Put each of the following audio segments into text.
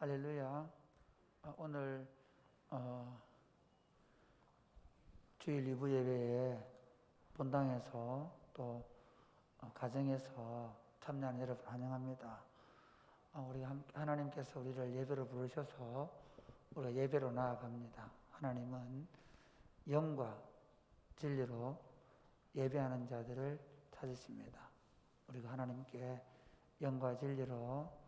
할렐루야. 오늘 주일 2부 예배에 본당에서 또 가정에서 참여하는 여러분 환영합니다. 우리 하나님께서 우리를 예배로 부르셔서 우리가 예배로 나아갑니다. 하나님은 영과 진리로 예배하는 자들을 찾으십니다. 우리가 하나님께 영과 진리로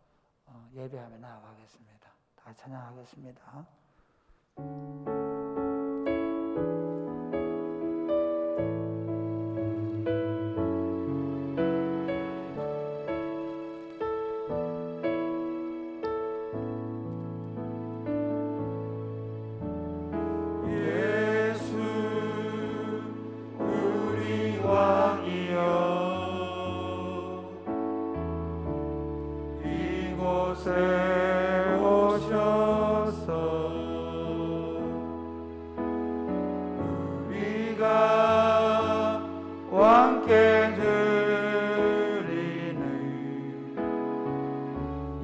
예배하며 나아가겠습니다. 다 찬양하겠습니다.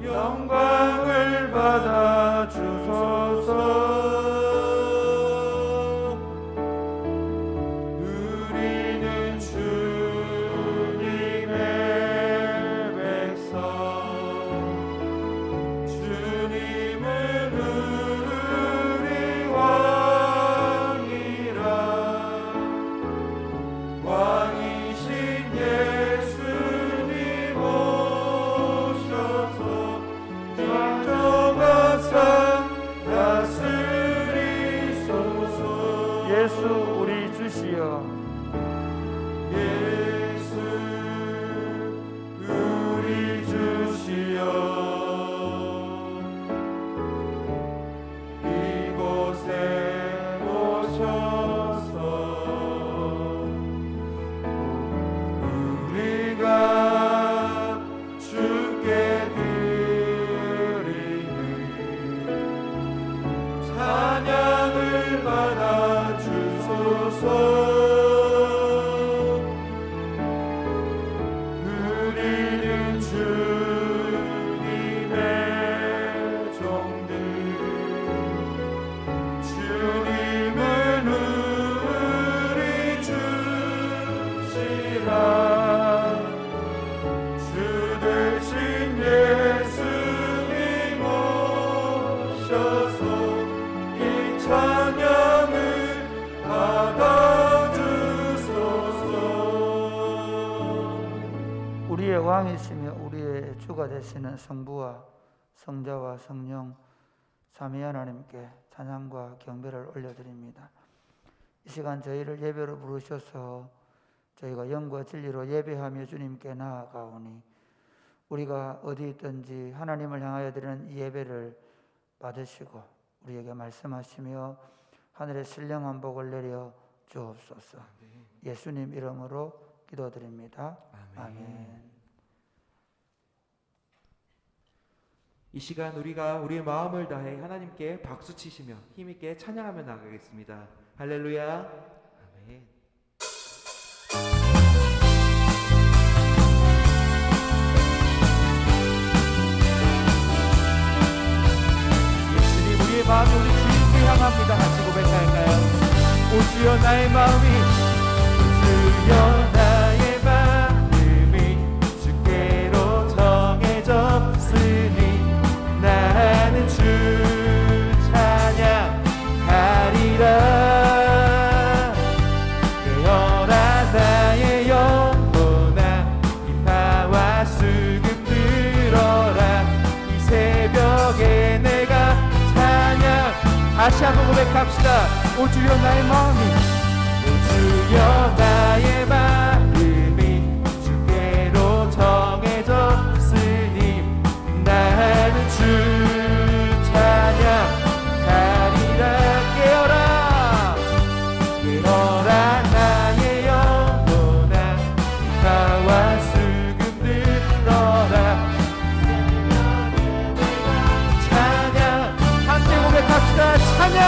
영광을 받아 주소서. 우리는 주님의 백성, 주님은 우리 왕이라. 왕이신 예수님 오셔서 다스리소서. 예수 우리 주시여. 예수 우리 주시여. 이곳에 오셔서 우리가 주께 찬양을 받아 주소서. 우리는 주님의 종들, 주님은 우리 주시라. 주 대신 예수님 오셔서 찬양을 받아주소서. 우리의 왕이시며 우리의 주가 되시는 성부와 성자와 성령 삼위 하나님께 찬양과 경배를 올려드립니다. 이 시간 저희를 예배로 부르셔서 저희가 영과 진리로 예배하며 주님께 나아가오니 우리가 어디 있든지 하나님을 향하여 드리는 이 예배를 받으시고 우리에게 말씀하시며 하늘의 신령한 복을 내려 주옵소서. 예수님 이름으로 기도드립니다. 아멘. 이 시간 우리가 우리의 마음을 다해 하나님께 박수치시며 힘있게 찬양하며 나가겠습니다. 할렐루야. 아멘. 예수님 우리의 마음이 우리 주님께 향합니다. 같이 고백할까요? 오 주여 나의 마음이, 주여 나의 마음이 주께로 정해졌으니 나는 주 찬양하리라. 깨어라 나의 영혼아, 기타와 수금 들어라. 이 새벽에 내가 찬양. 다시 한번 고백합시다. 오 주여 나의 마음이, 오 주여 나의 마음이 주께로 정해졌으니 나는 주 찬양하리라. 깨어라 깨어라 나의 영혼아, 기타와 수금 들어라. 찬양 함께 고백합시다. 찬양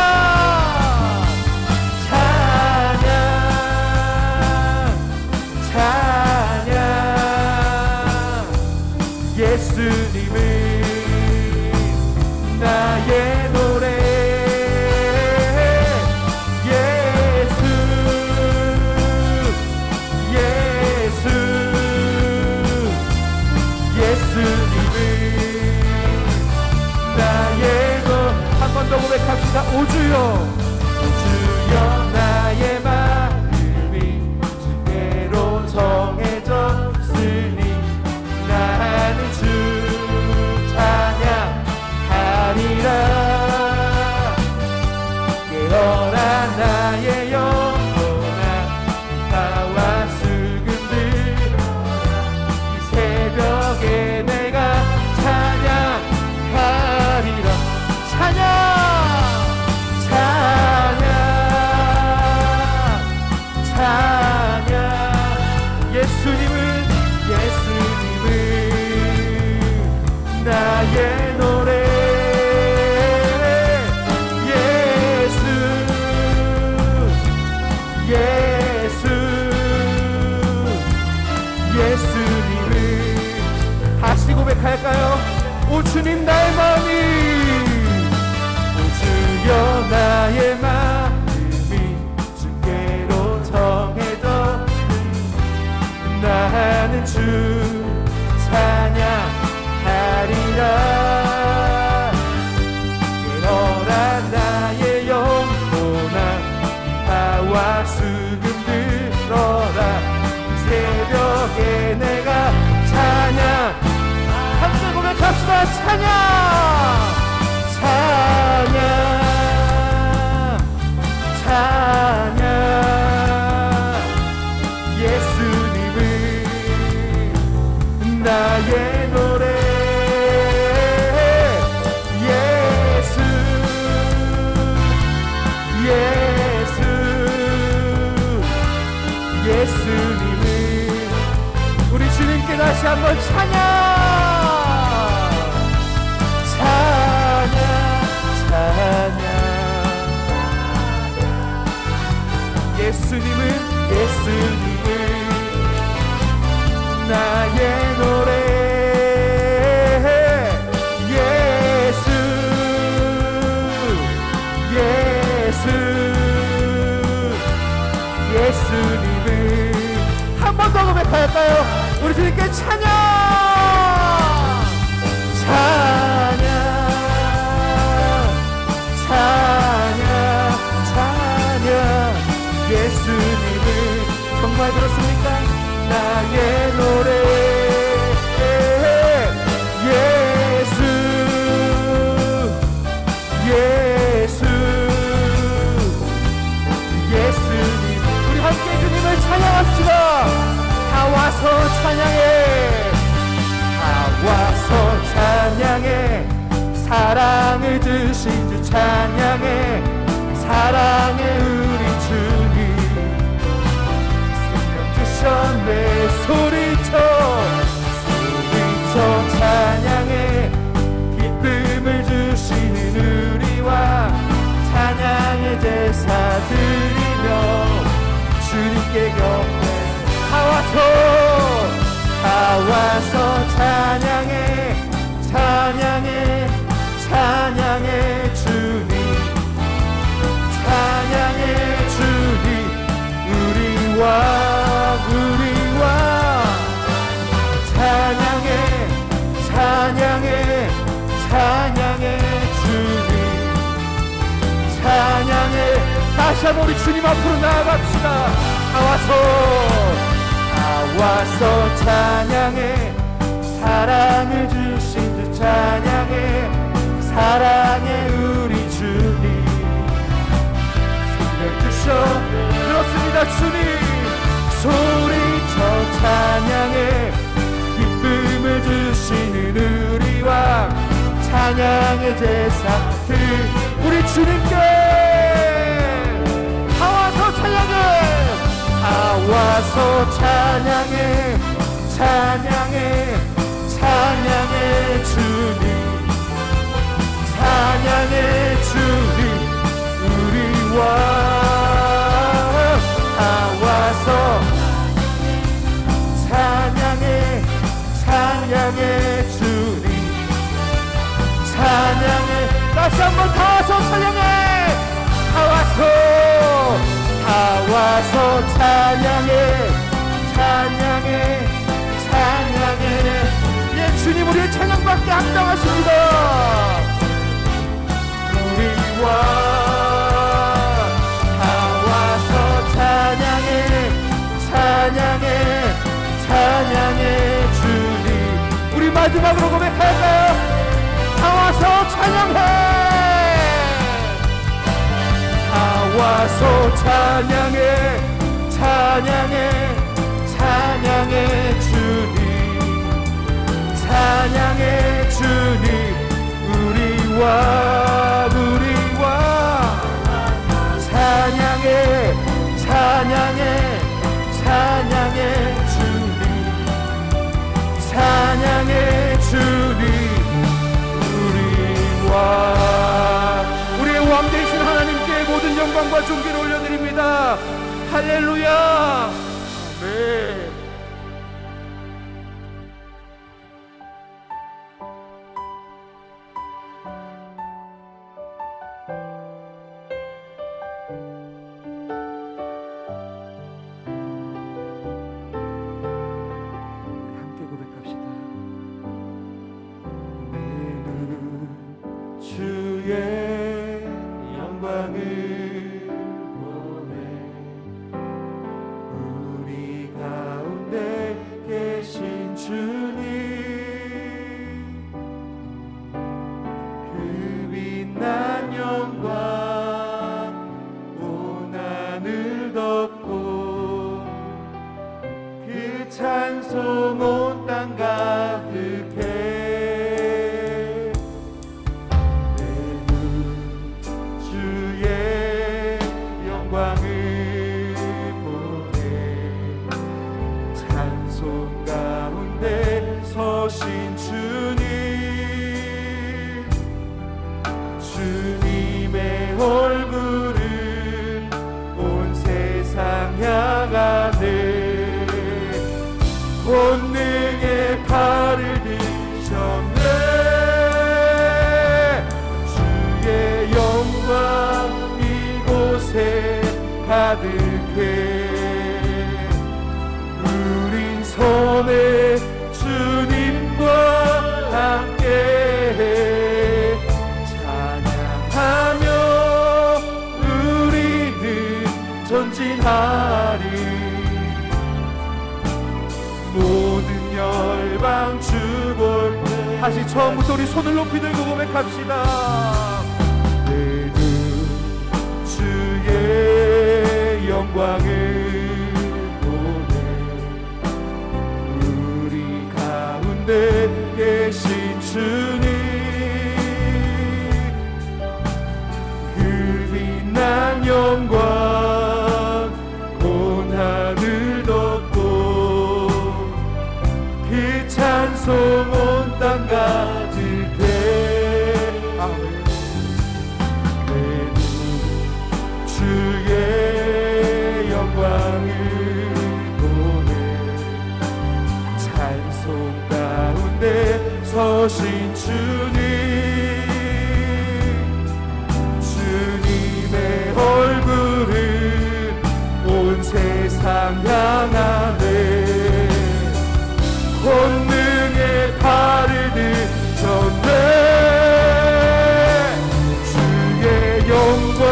예수님은 오 주여 나의 마음이 주께로 정해졌으니 나는 주 찬양하리라. 깨어라 나의 영혼아 바와 수금들 이 새벽에 내가 찬양하리라. 찬양 예수님은 나의 노래. 예수님을 다시 고백할까요? 오 주님 나의 마음이 오 주여 나의 마음이 주께로 정해져 나는 주 찬양하리라. 깨어라 나의 영혼아 바와 수금 들어라. 새벽에 내가 찬양 함께 고백합시다. 찬양 예수님은 나의 노래. 예수님을 우리 주님께 다시 한번 찬양. 예수님은 나의 노래. 예수님을 한 번 더 고백할까요? 우리 주님께 찬양. 예수님을 정말 그렇습니까? 나의 노래. 예수님 우리 함께 주님을 찬양합시다. 다 와서 찬양해. 다 와서 찬양해. 사랑을 주신 주 찬양해. 사랑의 우리 주님 생명 주셨네. 소리쳐 찬양해. 기쁨을 주시는 우리와 찬양의 제사 드리며 주님께 경배. 다 와서 찬양해. 찬양해 주님. 찬양해 주님. 우리와 찬양해 주님. 찬양해. 다시 한번 우리 주님 앞으로 나아갑시다. 다 와서 찬양해. 사랑을 주신 주 찬양해. 사랑의 우리 주님 생명 주셔. 그렇습니다. 주님 소리쳐 찬양해. 기쁨을 주시는 우리와 찬양의 제사 우리 주님께 다 와서 찬양해. 다 와서 찬양해. 찬양해 주님. 찬양해 주님. 우리와 다 와서 찬양해 주님. 찬양해. 다시 한번 다 와서 찬양해. 다 와서 찬양해. 예 주님 우리의 찬양받게 합당하십니다. 우리와 마지막으로 고백할까요? 다 와서 찬양해. 다 와서 찬양해. 찬양해. 찬양해 주님. 찬양해 주님. 우리와 찬양해. 찬양해. 찬양해 주님. 찬양해 주님. 우리의 왕 되신 하나님께 모든 영광과 존귀를 올려드립니다. 할렐루야. 아멘. 함께 고백합시다. 주의 영광을 보내 우리 가운데 계신 주님 그 빛난 영광 온 하늘 덮고 그 찬송 온 땅 가득해 영광을 보내 찬송 가운데 서신 주님 주님의 얼굴을 온 세상 향하네 권능의 팔을 드셨네 주의 영광 이곳에 가득해 우린 손에 주님과 함께 찬양하며 우리는 전진하리 모든 열방 주볼 다시 처음부터 우리 손을 높이 들고 고백합시다. 주의 영광을 보내 우리 가운데 계신 주님 그 빛난 영광 온 하늘 덮고 그 찬송 온 땅 가득해 아멘. 주의 영광을 보내 찬송 가운데 서신 주님 주님의 얼굴은 온 세상 향하네 권능의 팔을 드셨네 주의 영광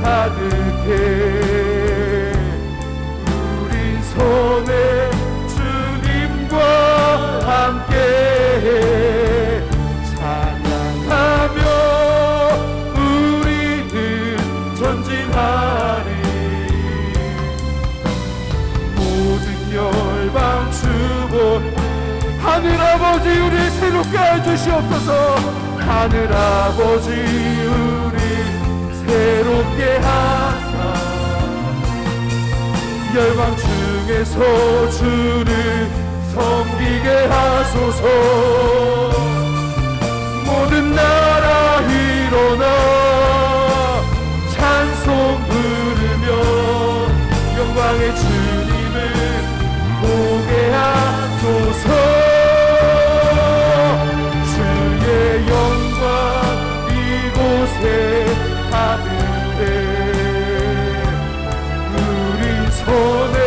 가득해 우린 손에 주님과 함께 찬양하며 우리는 전진하리 모든 열방 주본 하늘아버지 우리 새롭게 해주시옵소서 하늘아버지 우리 새롭게 하사 열방 중에서 주를 섬기게 하소서 모든 나라 일어나 찬송 부르며 영광의 주님을 보게 하소서 주의 영광 이곳에 가득해 우리 손에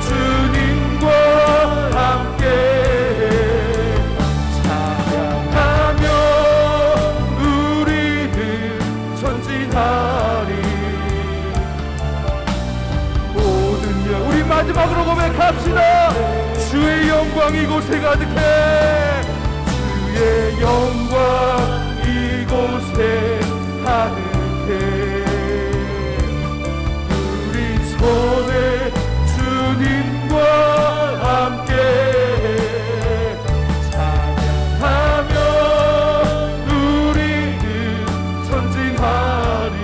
주님과 함께 찬양하며 우리는 전진하리 모든 영 우리 마지막으로 고백합시다 주의 영광 이곳에 가득해. 주의 영광 이곳에 가득해. 우리 손에 주님과 함께 찬양하며 우리는 전진하리.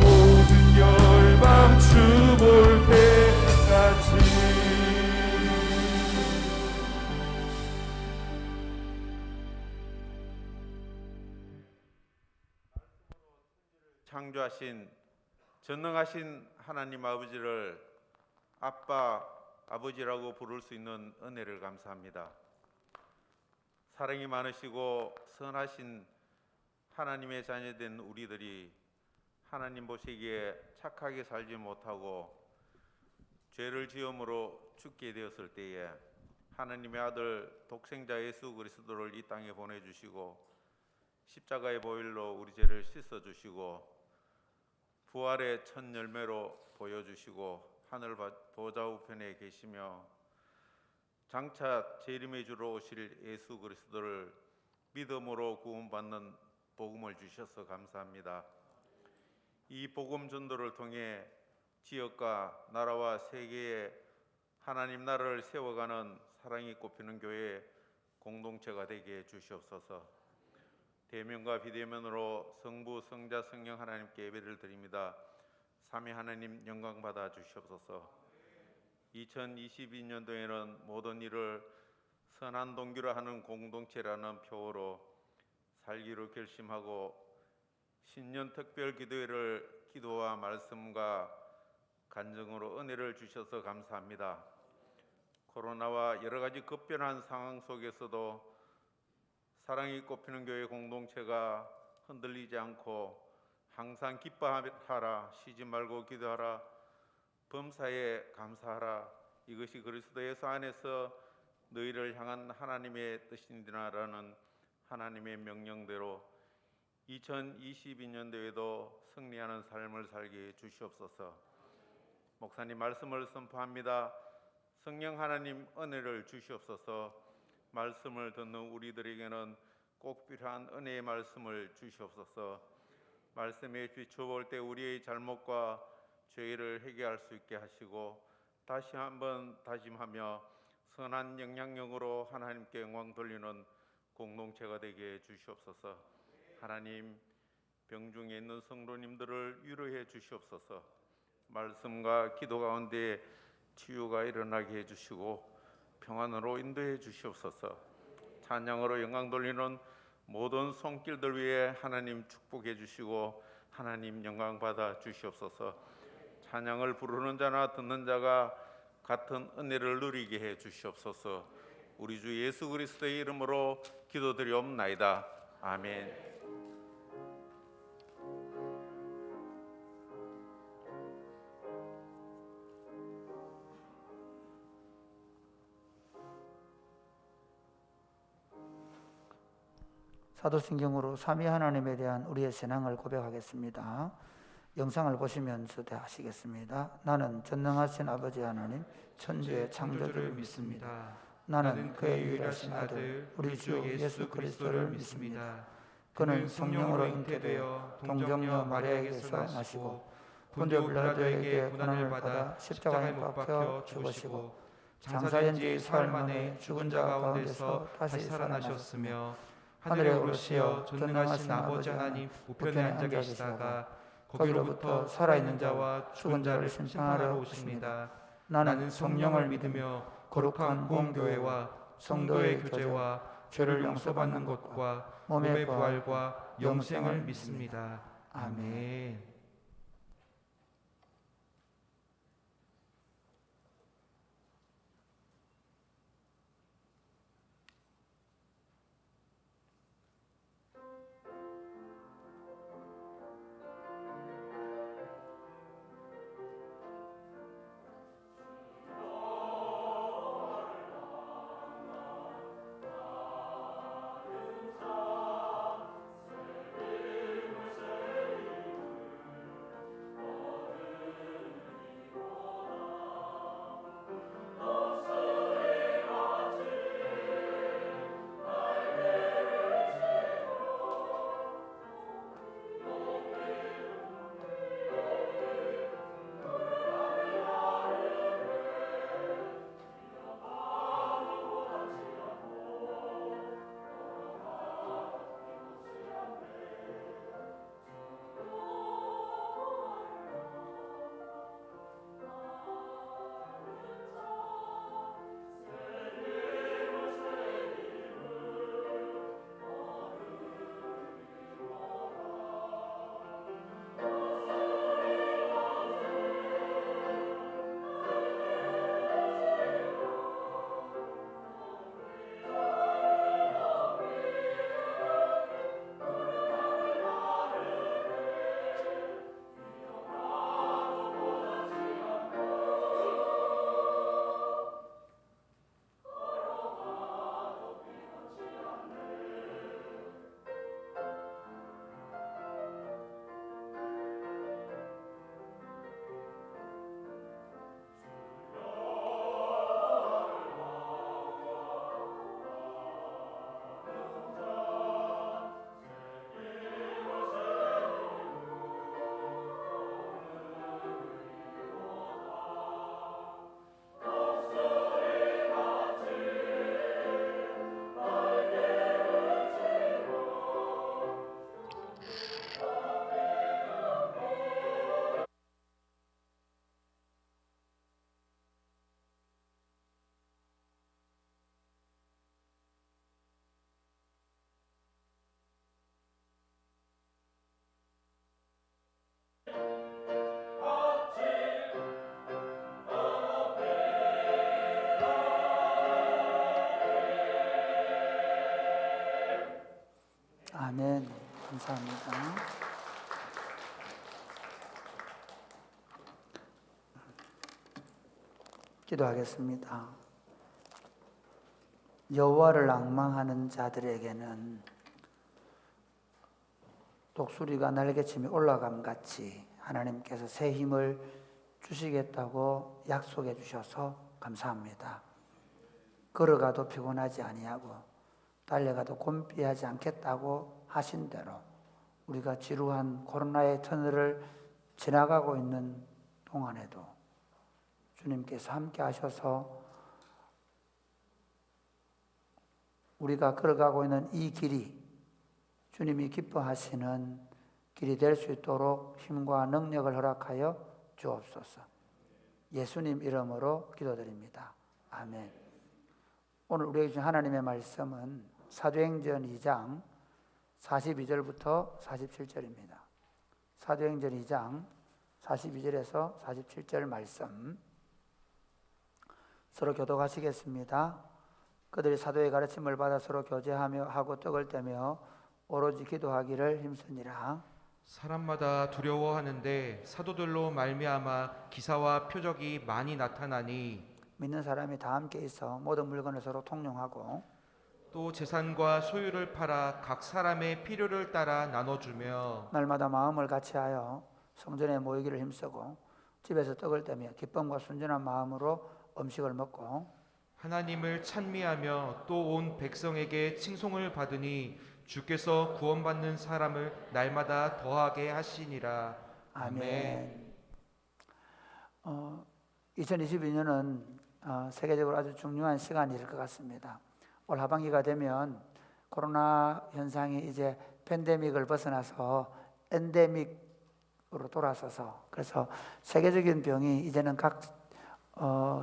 모든 열방 주 볼 때까지. 창조하신 전능하신 하나님 아버지를 아빠, 아버지라고 부를 수 있는 은혜를 감사합니다. 사랑이 많으시고 선하신 하나님의 자녀된 우리들이 하나님 보시기에 착하게 살지 못하고 죄를 지음으로 죽게 되었을 때에 하나님의 아들 독생자 예수 그리스도를 이 땅에 보내주시고 십자가의 보혈로 우리 죄를 씻어주시고 부활의 첫 열매로 보여주시고 하늘 보좌 우편에 계시며 장차 재림의 주로 오실 예수 그리스도를 믿음으로 구원받는 복음을 주셔서 감사합니다. 이 복음 전도를 통해 지역과 나라와 세계에 하나님 나라를 세워가는 사랑이 꼽히는 교회 공동체가 되게 해 주시옵소서. 대면과 비대면으로 성부, 성자, 성령 하나님께 예배를 드립니다. 삼위 하나님 영광 받아 주시옵소서. 2022년도에는 모든 일을 선한 동기로 하는 공동체라는 표어로 살기로 결심하고 신년 특별 기도회를 기도와 말씀과 간증으로 은혜를 주셔서 감사합니다. 코로나와 여러 가지 급변한 상황 속에서도 사랑이 꼽히는 교회 공동체가 흔들리지 않고 항상 기뻐하라, 쉬지 말고 기도하라, 범사에 감사하라, 이것이 그리스도 예수 안에서 너희를 향한 하나님의 뜻이니라라는 하나님의 명령대로 2022년도에도 승리하는 삶을 살게 해 주시옵소서. 목사님 말씀을 선포합니다. 성령 하나님 은혜를 주시옵소서. 말씀을 듣는 우리들에게는 꼭 필요한 은혜의 말씀을 주시옵소서. 말씀에 비춰볼 때 우리의 잘못과 죄를 회개할 수 있게 하시고 다시 한번 다짐하며 선한 영향력으로 하나님께 영광 돌리는 공동체가 되게 해 주시옵소서. 하나님, 병중에 있는 성도님들을 위로해 주시옵소서. 말씀과 기도 가운데 치유가 일어나게 해주시고 평안으로 인도해 주시옵소서. 찬양으로 영광 돌리는 모든 손길들 위해 하나님 축복해 주시고 하나님 영광 받아 주시옵소서. 찬양을 부르는 자나 듣는 자가 같은 은혜를 누리게 해 주시옵소서. 우리 주 예수 그리스도의 이름으로 기도드리옵나이다. 아멘. 사도신경으로 삼위 하나님에 대한 우리의 신앙을 고백하겠습니다. 영상을 보시면서 대하시겠습니다. 나는 전능하신 아버지 하나님 천주의 창조주를 믿습니다. 나는 그의 유일하신 아들 우리 주 예수 그리스도를 믿습니다. 그는 성령으로 잉태되어 동정녀 마리아에게서 나시고 본디오 빌라도에게 고난을 받아 십자가에 못 박혀 죽으시고 장사된 지 사흘 만에 죽은 자 가운데서 다시 살아나셨으며 하늘에 오르시어 전능하신 아버지 하나님 우편에 앉아 계시다가 거기로부터 살아있는 자와 죽은 자를 심판하러 오십니다. 나는 성령을 믿으며 거룩한 공교회와 성도의 교제와 죄를 용서받는 것과 몸의 부활과 영생을 믿습니다. 아멘. 감사합니다. 기도하겠습니다. 여호와를 앙망하는 자들에게는 독수리가 날개침이 올라감 같이 하나님께서 새 힘을 주시겠다고 약속해 주셔서 감사합니다. 걸어가도 피곤하지 아니하고 달려가도 곤비하지 않겠다고 하신 대로 우리가 지루한 코로나의 터널을 지나가고 있는 동안에도 주님께서 함께 하셔서 우리가 걸어가고 있는 이 길이 주님이 기뻐하시는 길이 될 수 있도록 힘과 능력을 허락하여 주옵소서. 예수님 이름으로 기도드립니다. 아멘. 오늘 우리에게 주신 하나님의 말씀은 사도행전 2장 42절부터 47절입니다. 사도행전 2장 42절에서 47절 말씀 서로 교독하시겠습니다. 그들이 사도의 가르침을 받아 서로 교제하며 하고 떡을 떼며 오로지 기도하기를 힘쓰니라. 사람마다 두려워하는데 사도들로 말미암아 기사와 표적이 많이 나타나니 믿는 사람이 다 함께 있어 모든 물건을 서로 통용하고 또 재산과 소유를 팔아 각 사람의 필요를 따라 나눠주며 날마다 마음을 같이하여 성전에 모이기를 힘쓰고 집에서 떡을 떼며 기쁨과 순전한 마음으로 음식을 먹고 하나님을 찬미하며 또 온 백성에게 칭송을 받으니 주께서 구원받는 사람을 날마다 더하게 하시니라. 아멘. 2022년은 세계적으로 아주 중요한 시간이 될 것 같습니다. 올 하반기가 되면 코로나 현상이 이제 팬데믹을 벗어나서 엔데믹으로 돌아서서 그래서 세계적인 병이 이제는 각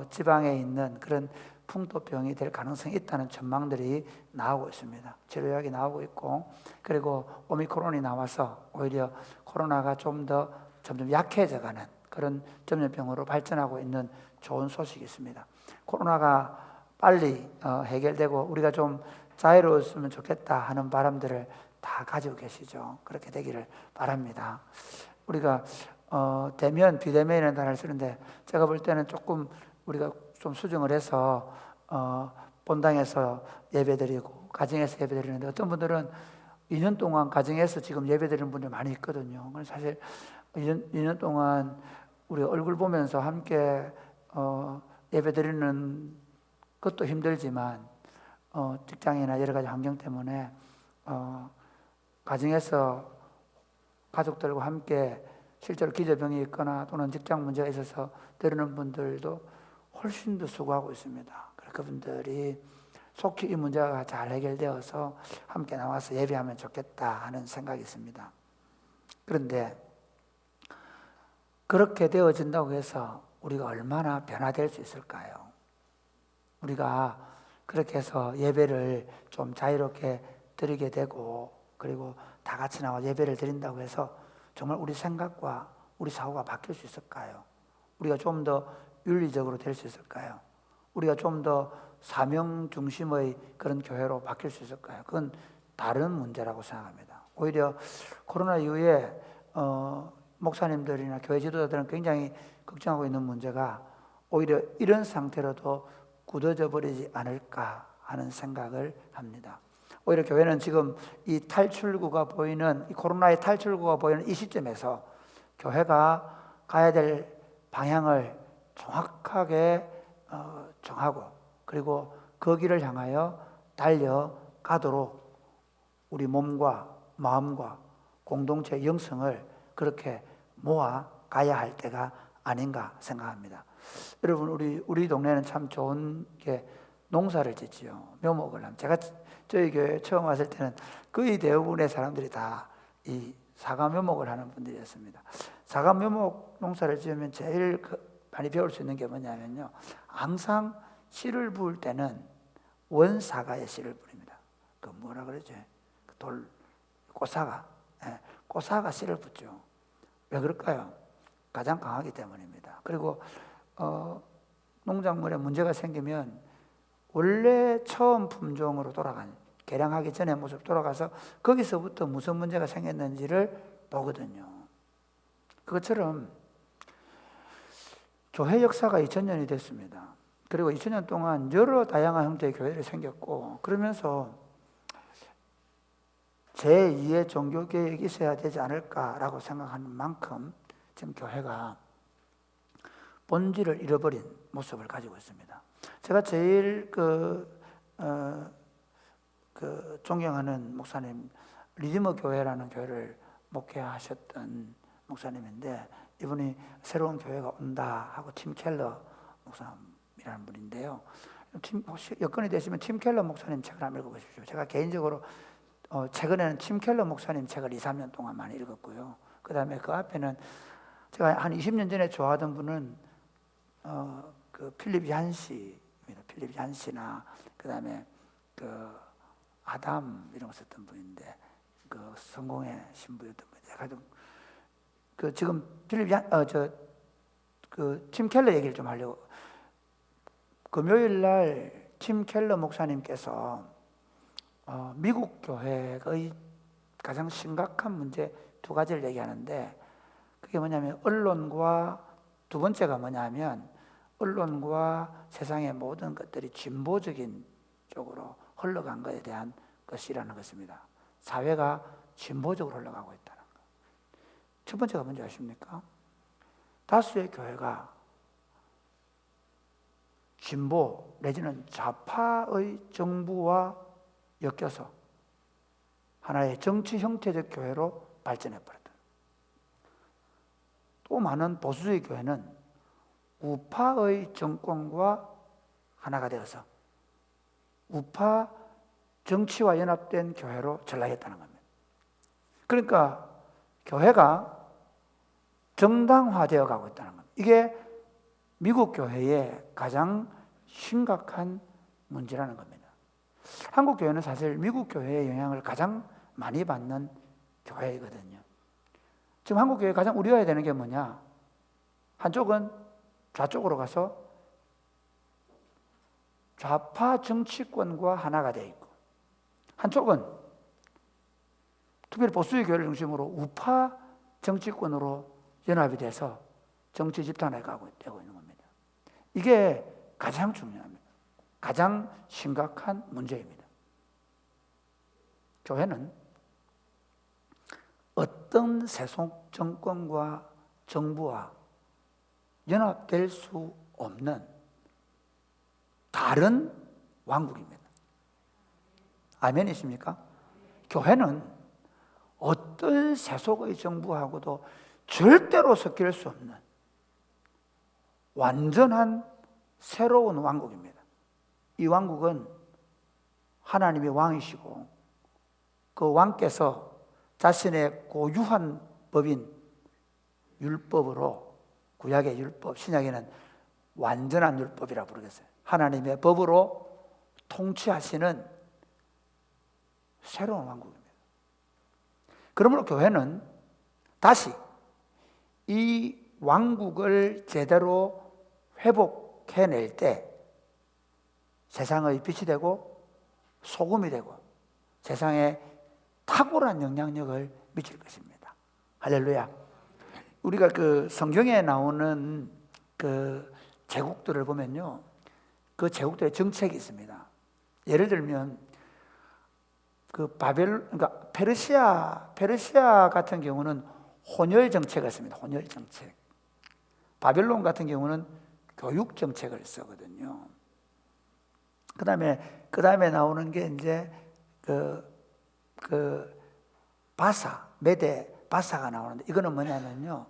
지방에 있는 그런 풍토병이 될 가능성이 있다는 전망들이 나오고 있습니다. 치료약이 나오고 있고 그리고 오미크론이 나와서 오히려 코로나가 좀 더 점점 약해져가는 그런 전염병으로 발전하고 있는 좋은 소식이 있습니다. 코로나가 빨리 해결되고 우리가 좀 자유로웠으면 좋겠다 하는 바람들을 다 가지고 계시죠. 그렇게 되기를 바랍니다. 우리가 대면, 비대면이라는 단어를 쓰는데 제가 볼 때는 조금 우리가 좀 수정을 해서 본당에서 예배드리고 가정에서 예배드리는데 어떤 분들은 2년 동안 가정에서 지금 예배드리는 분들 많이 있거든요. 그래서 사실 2년 동안 우리 얼굴 보면서 함께 예배드리는 것도 힘들지만 직장이나 여러 가지 환경 때문에 가정에서 가족들과 함께 실제로 기저병이 있거나 또는 직장 문제가 있어서 드리는 분들도 훨씬 더 수고하고 있습니다. 그분들이 속히 이 문제가 잘 해결되어서 함께 나와서 예배하면 좋겠다 하는 생각이 있습니다. 그런데 그렇게 되어진다고 해서 우리가 얼마나 변화될 수 있을까요? 우리가 그렇게 해서 예배를 좀 자유롭게 드리게 되고 그리고 다 같이 나와 예배를 드린다고 해서 정말 우리 생각과 우리 사고가 바뀔 수 있을까요? 우리가 좀 더 윤리적으로 될 수 있을까요? 우리가 좀 더 사명 중심의 그런 교회로 바뀔 수 있을까요? 그건 다른 문제라고 생각합니다. 오히려 코로나 이후에 목사님들이나 교회 지도자들은 굉장히 걱정하고 있는 문제가 오히려 이런 상태로도 굳어져 버리지 않을까 하는 생각을 합니다. 오히려 교회는 지금 이 탈출구가 보이는 이 코로나의 탈출구가 보이는 이 시점에서 교회가 가야 될 방향을 정확하게 정하고 그리고 그 길을 향하여 달려가도록 우리 몸과 마음과 공동체 영성을 그렇게 모아 가야 할 때가 아닌가 생각합니다. 여러분 우리 동네는 참 좋은 게 농사를 짓지요. 묘목을 하면 제가 저희 교회 처음 왔을 때는 거의 대부분의 사람들이 다 이 사과 묘목을 하는 분들이었습니다. 사과 묘목 농사를 지으면 제일 많이 배울 수 있는 게 뭐냐면요. 항상 씨를 부을 때는 원사과의 씨를 부립니다. 그 뭐라 그러죠? 꽃사과. 꽃사과 씨를 붓죠. 왜 그럴까요? 가장 강하기 때문입니다. 그리고 농작물에 문제가 생기면 원래 처음 품종으로 돌아간 개량하기 전의 모습 돌아가서 거기서부터 무슨 문제가 생겼는지를 보거든요. 그것처럼 교회 역사가 2000년이 됐습니다. 그리고 2000년 동안 여러 다양한 형태의 교회들이 생겼고, 그러면서 제2의 종교개혁이 있어야 되지 않을까라고 생각하는 만큼 지금 교회가 본질을 잃어버린 모습을 가지고 있습니다. 제가 제일 존경하는 목사님, 리디머 교회라는 교회를 목회하셨던 목사님인데, 이분이 새로운 교회가 온다 하고 팀 켈러 목사님이라는 분인데요. 혹시 여건이 되시면 팀 켈러 목사님 책을 한번 읽어보십시오. 제가 개인적으로 최근에는 팀 켈러 목사님 책을 2, 3년 동안 많이 읽었고요. 그 다음에 그 앞에는 제가 한 20년 전에 좋아하던 분은 그 필립 얀시입니다. 필립 얀시나 그 다음에 그 아담 이런 거 썼던 분인데, 그 성공의 신부였던 분인데, 그 지금 필립 팀 켈러 얘기를 좀 하려고. 금요일 날 팀 켈러 목사님께서 미국 교회의 가장 심각한 문제 두 가지를 얘기하는데, 그게 뭐냐면 언론과, 두 번째가 뭐냐면 언론과 세상의 모든 것들이 진보적인 쪽으로 흘러간 것에 대한 것이라는 것입니다. 사회가 진보적으로 흘러가고 있다는 것. 첫 번째가 뭔지 아십니까? 다수의 교회가 진보 내지는 좌파의 정부와 엮여서 하나의 정치 형태적 교회로 발전해버렸다. 또 많은 보수의 교회는 우파의 정권과 하나가 되어서 우파 정치와 연합된 교회로 전락했다는 겁니다. 그러니까 교회가 정당화되어 가고 있다는 겁니다. 이게 미국 교회의 가장 심각한 문제라는 겁니다. 한국 교회는 사실 미국 교회의 영향을 가장 많이 받는 교회이거든요. 지금 한국 교회가 가장 우려해야 되는 게 뭐냐? 한쪽은 좌쪽으로 가서 좌파 정치권과 하나가 되어 있고, 한쪽은 특별히 보수의 교회를 중심으로 우파 정치권으로 연합이 돼서 정치 집단에 되고 있는 겁니다. 이게 가장 중요합니다. 가장 심각한 문제입니다. 교회는 어떤 세속 정권과 정부와 연합될 수 없는 다른 왕국입니다. 아멘이십니까? 교회는 어떤 세속의 정부하고도 절대로 섞일 수 없는 완전한 새로운 왕국입니다. 이 왕국은 하나님이 왕이시고, 그 왕께서 자신의 고유한 법인 율법으로, 구약의 율법, 신약에는 완전한 율법이라고 부르겠어요. 하나님의 법으로 통치하시는 새로운 왕국입니다. 그러므로 교회는 다시 이 왕국을 제대로 회복해낼 때 세상의 빛이 되고 소금이 되고 세상에 탁월한 영향력을 미칠 것입니다. 할렐루야. 우리가 그 성경에 나오는 그 제국들을 보면요, 그 제국들의 정책이 있습니다. 예를 들면 그 그러니까 페르시아 같은 경우는 혼혈 정책을 씁니다. 혼혈 정책. 바벨론 같은 경우는 교육 정책을 쓰거든요. 그 다음에 나오는 게 이제 메데 바사가 나오는데, 이거는 뭐냐면요,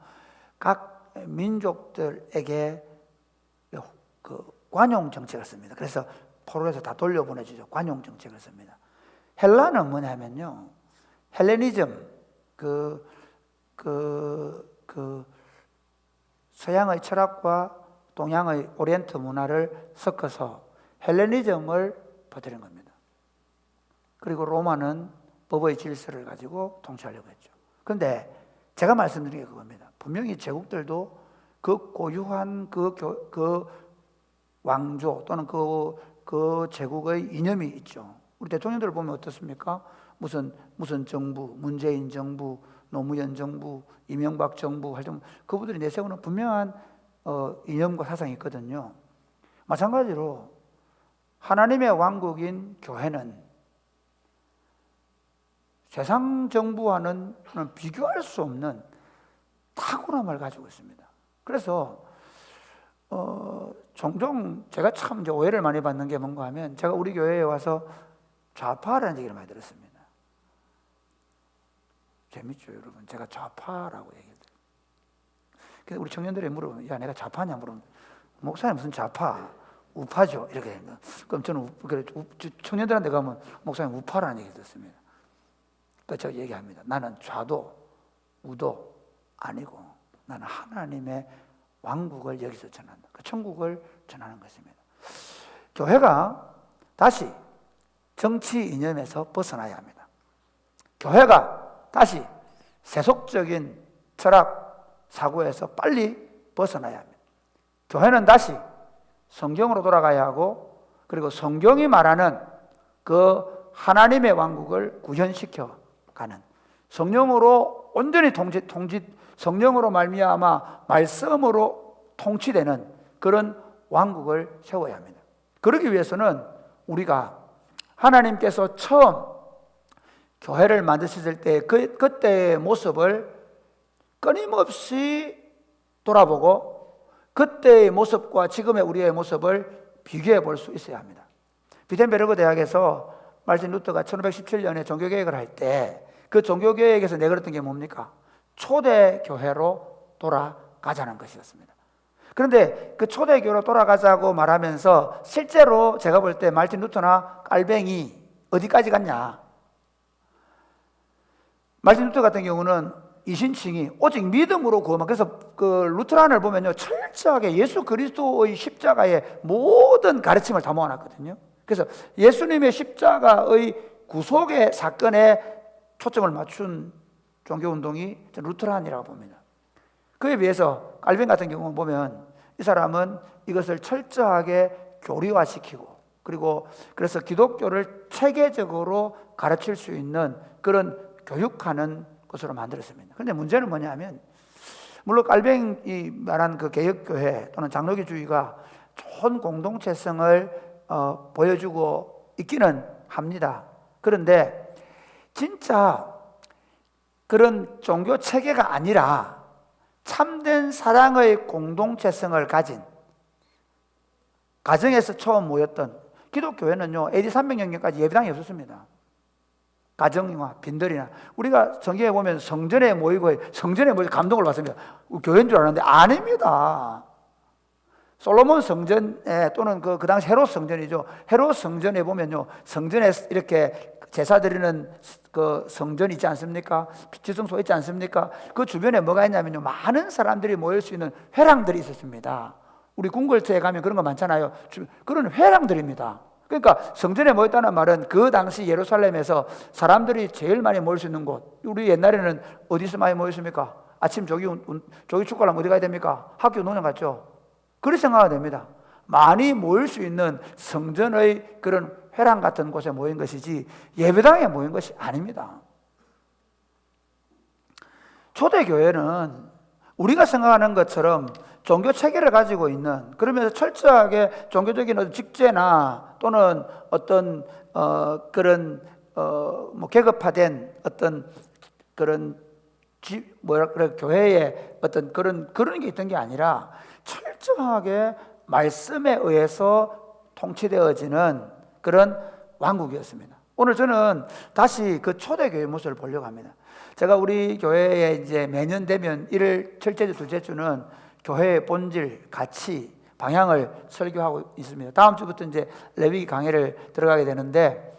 각 민족들에게 그 관용 정책을 씁니다. 그래서 포로에서 다 돌려보내주죠. 관용 정책을 씁니다. 헬라는 뭐냐면요, 헬레니즘, 서양의 철학과 동양의 오리엔트 문화를 섞어서 헬레니즘을 퍼뜨린 겁니다. 그리고 로마는 법의 질서를 가지고 통치하려고 했죠. 그런데 제가 말씀드린 게 그겁니다. 분명히 제국들도 그 고유한 그 왕조 또는 그 제국의 이념이 있죠. 우리 대통령들을 보면 어떻습니까? 무슨 정부, 문재인 정부, 노무현 정부, 이명박 정부 할 때 그분들이 내세우는 분명한 이념과 사상이 있거든요. 마찬가지로 하나님의 왕국인 교회는 세상 정부와는 비교할 수 없는 탁월함을 가지고 있습니다. 그래서 종종 제가 참 이제 오해를 많이 받는 게 뭔가 하면, 제가 우리 교회에 와서 좌파라는 얘기를 많이 들었습니다. 재밌죠, 여러분? 제가 좌파라고 얘기해요. 그래서 우리 청년들이 물어보면, 야, 내가 좌파냐 물으면, 목사님 무슨 좌파? 우파죠. 이렇게 됩니다. 그럼 저는 청년들한테 가면 목사님 우파라는 얘기를 듣습니다. 그래서 제가 얘기합니다. 나는 좌도 우도 아니고 나는 하나님의 왕국을 여기서 전한다. 그 천국을 전하는 것입니다. 교회가 다시 정치 이념에서 벗어나야 합니다. 교회가 다시 세속적인 철학 사고에서 빨리 벗어나야 합니다. 교회는 다시 성경으로 돌아가야 하고, 그리고 성경이 말하는 그 하나님의 왕국을 구현시켜 가는, 성령으로 온전히 성령으로 말미암아 말씀으로 통치되는 그런 왕국을 세워야 합니다. 그러기 위해서는 우리가 하나님께서 처음 교회를 만드셨을 때 그때의 모습을 끊임없이 돌아보고 그때의 모습과 지금의 우리의 모습을 비교해 볼 수 있어야 합니다. 비텐베르그 대학에서 말틴 루터가 1517년에 종교개혁을 할 때 그 종교개혁에서 내걸었던 게 뭡니까? 초대교회로 돌아가자는 것이었습니다. 그런데 그 초대교회로 돌아가자고 말하면서 실제로 제가 볼 때 말틴 루터나 깔뱅이 어디까지 갔냐? 말틴 루터 같은 경우는 이신칭이 오직 믿음으로 구원만, 그래서 그 루터란을 보면요, 철저하게 예수 그리스도의 십자가의 모든 가르침을 다 모아놨거든요. 그래서 예수님의 십자가의 구속의 사건에 초점을 맞춘 종교운동이 루터란이라고 봅니다. 그에 비해서 깔빈 같은 경우는 보면 이 사람은 이것을 철저하게 교리화시키고, 그리고 그래서 기독교를 체계적으로 가르칠 수 있는 그런 교육하는 것으로 만들었습니다. 그런데 문제는 뭐냐면, 물론 깔뱅이 말한 그 개혁교회 또는 장로교주의가 좋은 공동체성을 보여주고 있기는 합니다. 그런데 진짜 그런 종교 체계가 아니라 참된 사랑의 공동체성을 가진 가정에서 처음 모였던, 기독교회는요 AD 300년경까지 예배당이 없었습니다. 가정이나 빈들이나, 우리가 성경에 보면 성전에 모이고 감동을 받습니다. 교회인 줄 알았는데 아닙니다. 솔로몬 성전에, 또는 그 당시 헤롯 성전이죠. 헤롯 성전에 보면요, 성전에 이렇게 제사 드리는 그 성전 있지 않습니까? 지성소 있지 않습니까? 그 주변에 뭐가 있냐면요, 많은 사람들이 모일 수 있는 회랑들이 있었습니다. 우리 궁궐터에 가면 그런 거 많잖아요. 그런 회랑들입니다. 그러니까 성전에 모였다는 말은 그 당시 예루살렘에서 사람들이 제일 많이 모일 수 있는 곳. 우리 옛날에는 어디서 많이 모였습니까? 아침 조기 축구하려면 어디 가야 됩니까? 학교 운동장 갔죠. 그렇게 생각하면 됩니다. 많이 모일 수 있는 성전의 그런 회랑 같은 곳에 모인 것이지 예배당에 모인 것이 아닙니다. 초대교회는 우리가 생각하는 것처럼 종교 체계를 가지고 있는, 그러면서 철저하게 종교적인 어떤 직제나 또는 어떤 그런 뭐 계급화된 어떤 그런 교회의 어떤 그런 게 있던 게 아니라 철저하게 말씀에 의해서 통치되어지는 그런 왕국이었습니다. 오늘 저는 다시 그 초대교회 모습을 보려고 합니다. 제가 우리 교회에 이제 매년 되면 1월 첫째 주, 둘째 주는 교회의 본질, 가치, 방향을 설교하고 있습니다. 다음 주부터 이제 레위기 강해를 들어가게 되는데,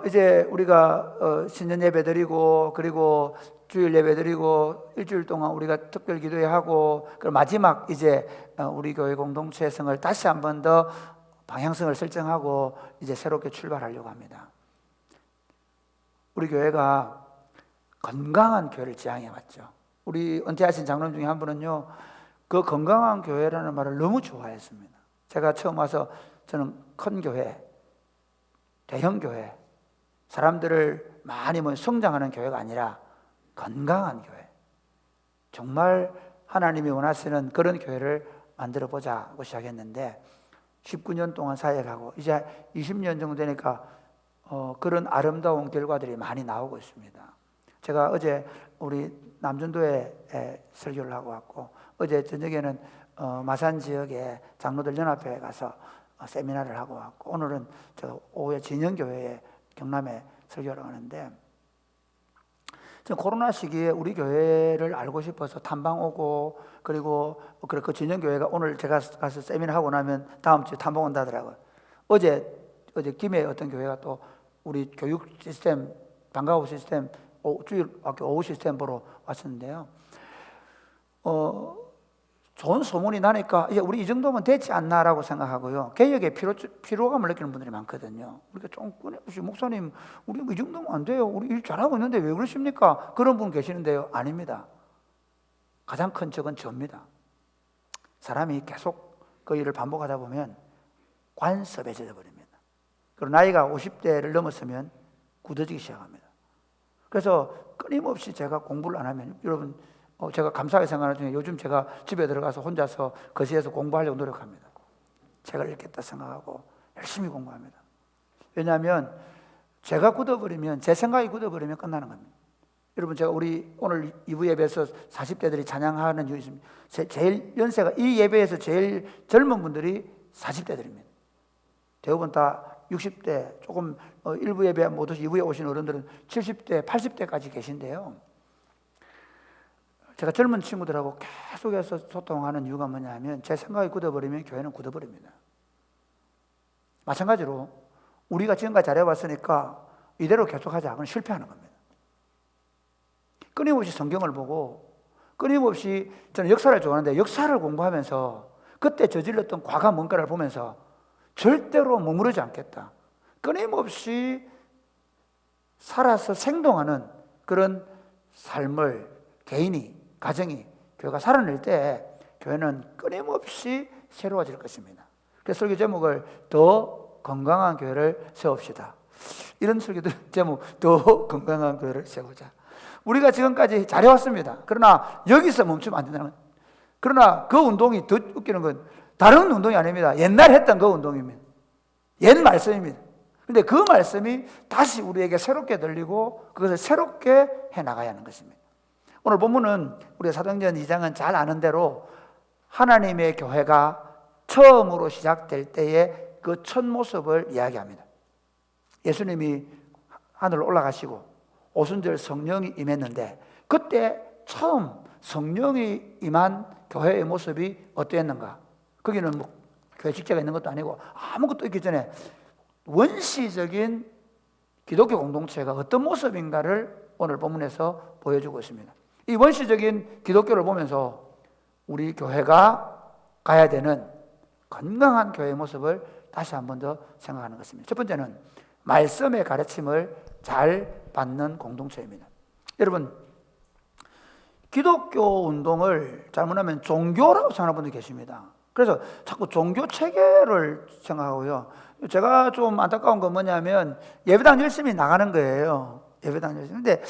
이제 우리가 신년 예배 드리고, 그리고 주일 예배 드리고, 일주일 동안 우리가 특별 기도회 하고, 그리고 마지막 이제 우리 교회 공동체성을 다시 한 번 더 방향성을 설정하고 이제 새롭게 출발하려고 합니다. 우리 교회가 건강한 교회를 지향해 왔죠. 우리 은퇴하신 장로님 중에 한 분은요, 그 건강한 교회라는 말을 너무 좋아했습니다. 제가 처음 와서 저는 큰 교회, 대형 교회, 사람들을 많이 성장하는 교회가 아니라 건강한 교회, 정말 하나님이 원하시는 그런 교회를 만들어 보자고 시작했는데 19년 동안 사역하고 이제 20년 정도 되니까 그런 아름다운 결과들이 많이 나오고 있습니다. 제가 어제 우리 남전도에 설교를 하고 왔고, 어제 저녁에는 마산 지역의 장로들 연합회에 가서 세미나를 하고 왔고, 오늘은 제가 오후에 진영교회에 경남에 설교를 하는데, 지금 코로나 시기에 우리 교회를 알고 싶어서 탐방 오고, 그리고 그 진영교회가 오늘 제가 가서 세미나 하고 나면 다음 주에 탐방 온다더라고요. 어제 김해 어떤 교회가 또 우리 교육 시스템, 방과후 시스템, 주일학교 오후 시스템 보러 왔었는데요. 좋은 소문이 나니까 이제 우리 이 정도면 되지 않나라고 생각하고요. 개혁의 피로감을 느끼는 분들이 많거든요. 우리가 좀 끊임없이 목사님, 우리 이 정도면 안 돼요. 우리 일 잘하고 있는데 왜 그러십니까? 그런 분 계시는데요. 아닙니다. 가장 큰 적은 저입니다. 사람이 계속 그 일을 반복하다 보면 관섭해져 버립니다. 그리고 나이가 50대를 넘었으면 굳어지기 시작합니다. 그래서 끊임없이 제가 공부를 안 하면, 여러분, 제가 감사하게 생각하는 중에 요즘 제가 집에 들어가서 혼자서 거실에서 공부하려고 노력합니다. 책을 읽겠다 생각하고 열심히 공부합니다. 왜냐하면 제가 굳어버리면, 제 생각이 굳어버리면 끝나는 겁니다. 여러분, 제가 우리 오늘 2부 예배에서 40대들이 찬양하는 이유 있습니다. 제일 연세가, 이 예배에서 제일 젊은 분들이 40대들입니다. 대부분 다 60대, 조금 일부 예배 못 오시 2부에 오신 어른들은 70대, 80대까지 계신데요. 제가 젊은 친구들하고 계속해서 소통하는 이유가 뭐냐면, 제 생각이 굳어버리면 교회는 굳어버립니다. 마찬가지로 우리가 지금까지 잘해왔으니까 이대로 계속하자, 그건 실패하는 겁니다. 끊임없이 성경을 보고, 끊임없이, 저는 역사를 좋아하는데 역사를 공부하면서 그때 저질렀던 과거 뭔가를 보면서 절대로 머무르지 않겠다, 끊임없이 살아서 생동하는 그런 삶을 개인이, 가정이, 교회가 살아낼 때 교회는 끊임없이 새로워질 것입니다. 그래서 설교 제목을 더 건강한 교회를 세웁시다, 이런 설교도 제목, 더 건강한 교회를 세우자. 우리가 지금까지 잘해왔습니다. 그러나 여기서 멈추면 안 된다는 거예요. 그러나 그 운동이 더 웃기는 건 다른 운동이 아닙니다. 옛날에 했던 그 운동입니다. 옛 말씀입니다. 그런데 그 말씀이 다시 우리에게 새롭게 들리고 그것을 새롭게 해나가야 하는 것입니다. 오늘 본문은 우리 사도행전 2장은 잘 아는 대로 하나님의 교회가 처음으로 시작될 때의 그 첫 모습을 이야기합니다. 예수님이 하늘로 올라가시고 오순절 성령이 임했는데, 그때 처음 성령이 임한 교회의 모습이 어땠는가? 거기는 뭐 교회 직제가 있는 것도 아니고 아무것도 있기 전에 원시적인 기독교 공동체가 어떤 모습인가를 오늘 본문에서 보여주고 있습니다. 이 원시적인 기독교를 보면서 우리 교회가 가야 되는 건강한 교회의 모습을 다시 한 번 더 생각하는 것입니다. 첫 번째는 말씀의 가르침을 잘 받는 공동체입니다. 여러분, 기독교 운동을 잘못하면 종교라고 생각하는 분들이 계십니다. 그래서 자꾸 종교 체계를 생각하고요. 제가 좀 안타까운 건 뭐냐면 예배당 열심히 나가는 거예요. 예배당 열심히. 근데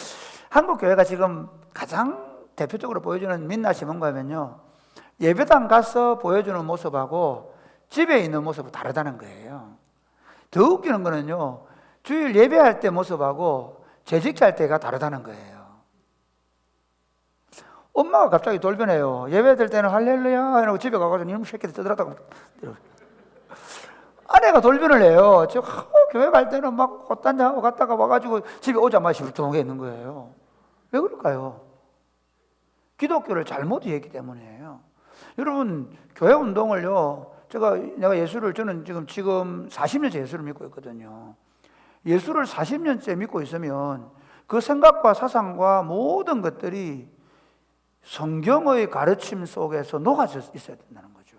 한국 교회가 지금 가장 대표적으로 보여주는 민낯이 뭔가 하면요, 예배당 가서 보여주는 모습하고 집에 있는 모습은 다르다는 거예요. 더 웃기는 거는요, 주일 예배할 때 모습하고 재직할 때가 다르다는 거예요. 엄마가 갑자기 돌변해요. 예배될 때는 할렐루야 이러고 집에 가가지고 이놈 새끼들 떠들었다고. 아내가 돌변을 해요. 저 교회 갈 때는 막 꽃단장하고 갔다가 와가지고 집에 오자마자 불통하게 있는 거예요. 왜 그럴까요? 기독교를 잘못 이해했기 때문이에요. 여러분, 교회 운동을요, 내가 예수를, 저는 지금 40년째 예수를 믿고 있거든요. 예수를 40년째 믿고 있으면 그 생각과 사상과 모든 것들이 성경의 가르침 속에서 녹아져 있어야 된다는 거죠.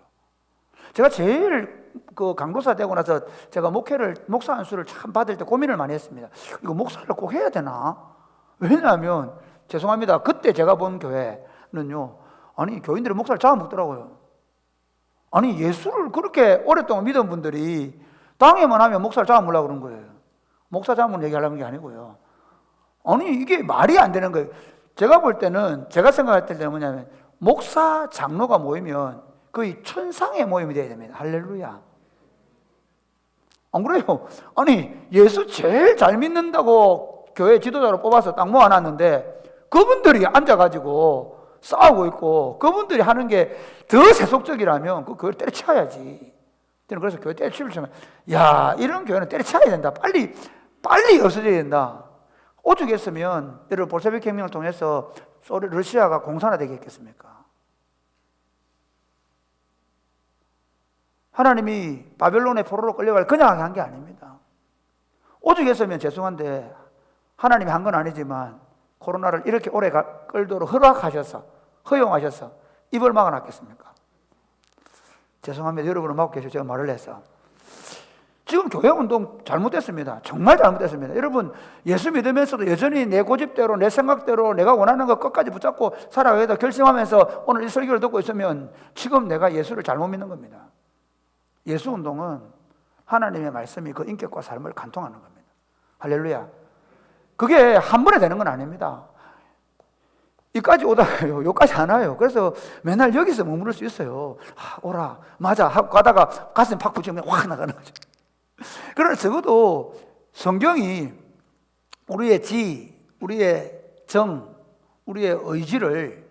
제가 제일 그 강도사 되고 나서 제가 목사 안수를 참 받을 때 고민을 많이 했습니다. 이거 목사를 꼭 해야 되나? 왜냐하면 죄송합니다, 그때 제가 본 교회는요, 아니 교인들이 목사를 잡아먹더라고요. 아니 예수를 그렇게 오랫동안 믿은 분들이 당회만 하면 목사를 잡아먹으려고 그런 거예요. 목사 자문 얘기하려는 게 아니고요. 아니 이게 말이 안 되는 거예요. 제가 볼 때는 제가 생각할 때는 뭐냐면 목사 장로가 모이면 거의 천상의 모임이 돼야 됩니다. 할렐루야. 안 그래요? 아니 예수 제일 잘 믿는다고 교회 지도자로 뽑아서 딱 모아놨는데 그분들이 앉아가지고 싸우고 있고 그분들이 하는 게 더 세속적이라면 그 교회를 때려쳐야지. 저는 그래서 교회 때려치우려 하면 야 이런 교회는 때려쳐야 된다. 빨리 없어져야 된다. 오죽했으면 여러분 볼셰비크 혁명을 통해서 러시아가 공산화되게 했겠습니까? 하나님이 바벨론의 포로로 끌려갈 그냥 한 게 아닙니다. 오죽했으면 죄송한데 하나님이 한 건 아니지만 코로나를 이렇게 오래 끌도록 허용하셔서 입을 막아놨겠습니까? 죄송합니다. 여러분은 막고 계셔. 제가 말을 해서. 지금 교회운동 잘못됐습니다. 정말 잘못됐습니다. 여러분 예수 믿으면서도 여전히 내 고집대로 내 생각대로 내가 원하는 것 끝까지 붙잡고 살아가겠다 결심하면서 오늘 이 설교를 듣고 있으면 지금 내가 예수를 잘못 믿는 겁니다. 예수운동은 하나님의 말씀이 그 인격과 삶을 관통하는 겁니다. 할렐루야. 그게 한 번에 되는 건 아닙니다. 여기까지 오다가요, 여기까지 안 와요. 그래서 맨날 여기서 머무를 수 있어요. 오라, 맞아 하고 가다가 가슴 팍 붙이면 확 나가는 거죠. 그러나 적어도 성경이 우리의 지, 우리의 정, 우리의 의지를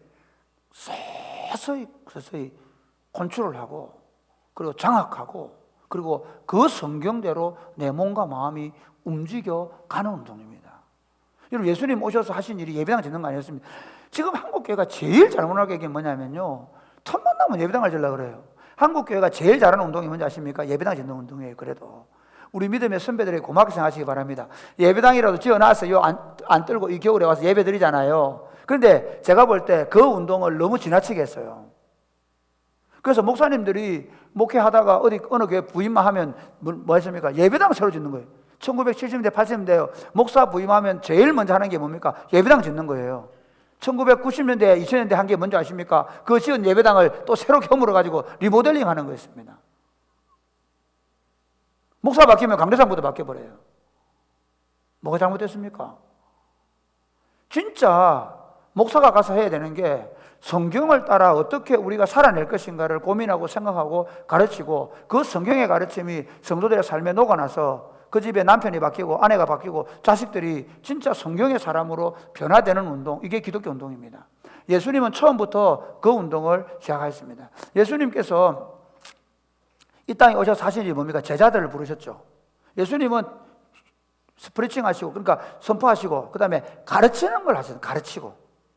서서히 컨트롤을 하고 그리고 장악하고 그리고 그 성경대로 내 몸과 마음이 움직여 가는 운동입니다. 여러분 예수님 오셔서 하신 일이 예배당 짓는 거 아니었습니까? 지금 한국교회가 제일 잘못하게 게 뭐냐면요, 틈만 나면 예배당을 지으려고 그래요. 한국교회가 제일 잘하는 운동이 뭔지 아십니까? 예배당 짓는 운동이에요. 그래도 우리 믿음의 선배들이 고맙게 생각하시기 바랍니다. 예배당이라도 지어놨어요. 안 떨고 이 겨울에 와서 예배 드리잖아요. 그런데 제가 볼 때 그 운동을 너무 지나치게 했어요. 그래서 목사님들이 목회하다가 어느 교회 부임만 하면 뭐 했습니까? 예배당 새로 짓는 거예요. 1970년대, 80년대 목사 부임하면 제일 먼저 하는 게 뭡니까? 예배당 짓는 거예요. 1990년대, 2000년대 한 게 뭔지 아십니까? 그 지은 예배당을 또 새로 허물어가지고 리모델링 하는 거였습니다. 목사 바뀌면 강대상부도 바뀌어버려요. 뭐가 잘못됐습니까? 진짜 목사가 가서 해야 되는 게 성경을 따라 어떻게 우리가 살아낼 것인가를 고민하고 생각하고 가르치고 그 성경의 가르침이 성도들의 삶에 녹아나서 그 집에 남편이 바뀌고 아내가 바뀌고 자식들이 진짜 성경의 사람으로 변화되는 운동, 이게 기독교 운동입니다. 예수님은 처음부터 그 운동을 시작하셨습니다. 예수님께서 이 땅에 오셔서 하신 일이 뭡니까? 제자들을 부르셨죠. 예수님은 스프리칭 하시고, 그러니까 선포하시고, 그 다음에 가르치는 걸 하셨어요. 가르치고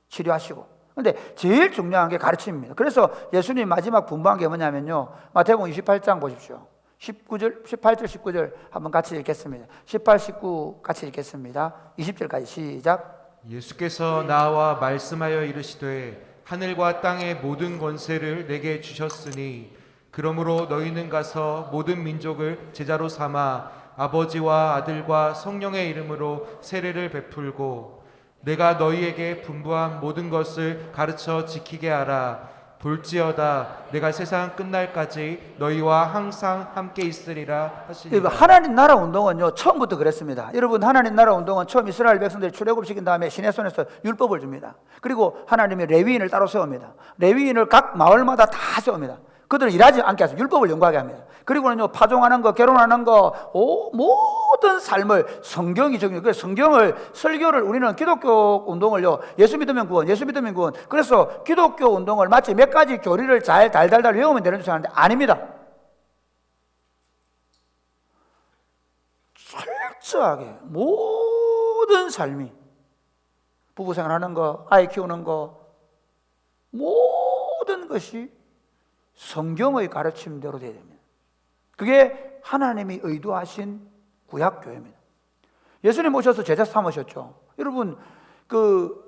치료하시고. 그런데 제일 중요한 게 가르침입니다. 그래서 예수님 마지막 분부한 게 뭐냐면요, 마태복음 28장 보십시오. 18절, 19절 한번 같이 읽겠습니다. 18, 19 같이 읽겠습니다. 20절까지 시작. 예수께서 나와 말씀하여 이르시되 하늘과 땅의 모든 권세를 내게 주셨으니 그러므로 너희는 가서 모든 민족을 제자로 삼아 아버지와 아들과 성령의 이름으로 세례를 베풀고 내가 너희에게 분부한 모든 것을 가르쳐 지키게 하라. 볼지어다 내가 세상 끝날까지 너희와 항상 함께 있으리라 하시니라. 하나님 나라 운동은요 처음부터 그랬습니다. 여러분 하나님 나라 운동은 처음 이스라엘 백성들이 출애굽시킨 다음에 신의 손에서 율법을 줍니다. 그리고 하나님이 레위인을 따로 세웁니다. 레위인을 각 마을마다 다 세웁니다. 그들을 일하지 않게 해서 율법을 연구하게 합니다. 그리고는요 파종하는 거, 결혼하는 거, 모든 삶을 성경이 적용해요. 그래서 성경을, 설교를 우리는 기독교 운동을요 예수 믿으면 구원, 예수 믿으면 구원. 그래서 기독교 운동을 마치 몇 가지 교리를 잘 달달달 외우면 되는 줄 생각하는데 아닙니다. 철저하게 모든 삶이, 부부생활하는 거, 아이 키우는 거, 모든 것이 성경의 가르침대로 되어야 됩니다. 그게 하나님이 의도하신 구약교회입니다. 예수님 오셔서 제자 삼으셨죠. 여러분 그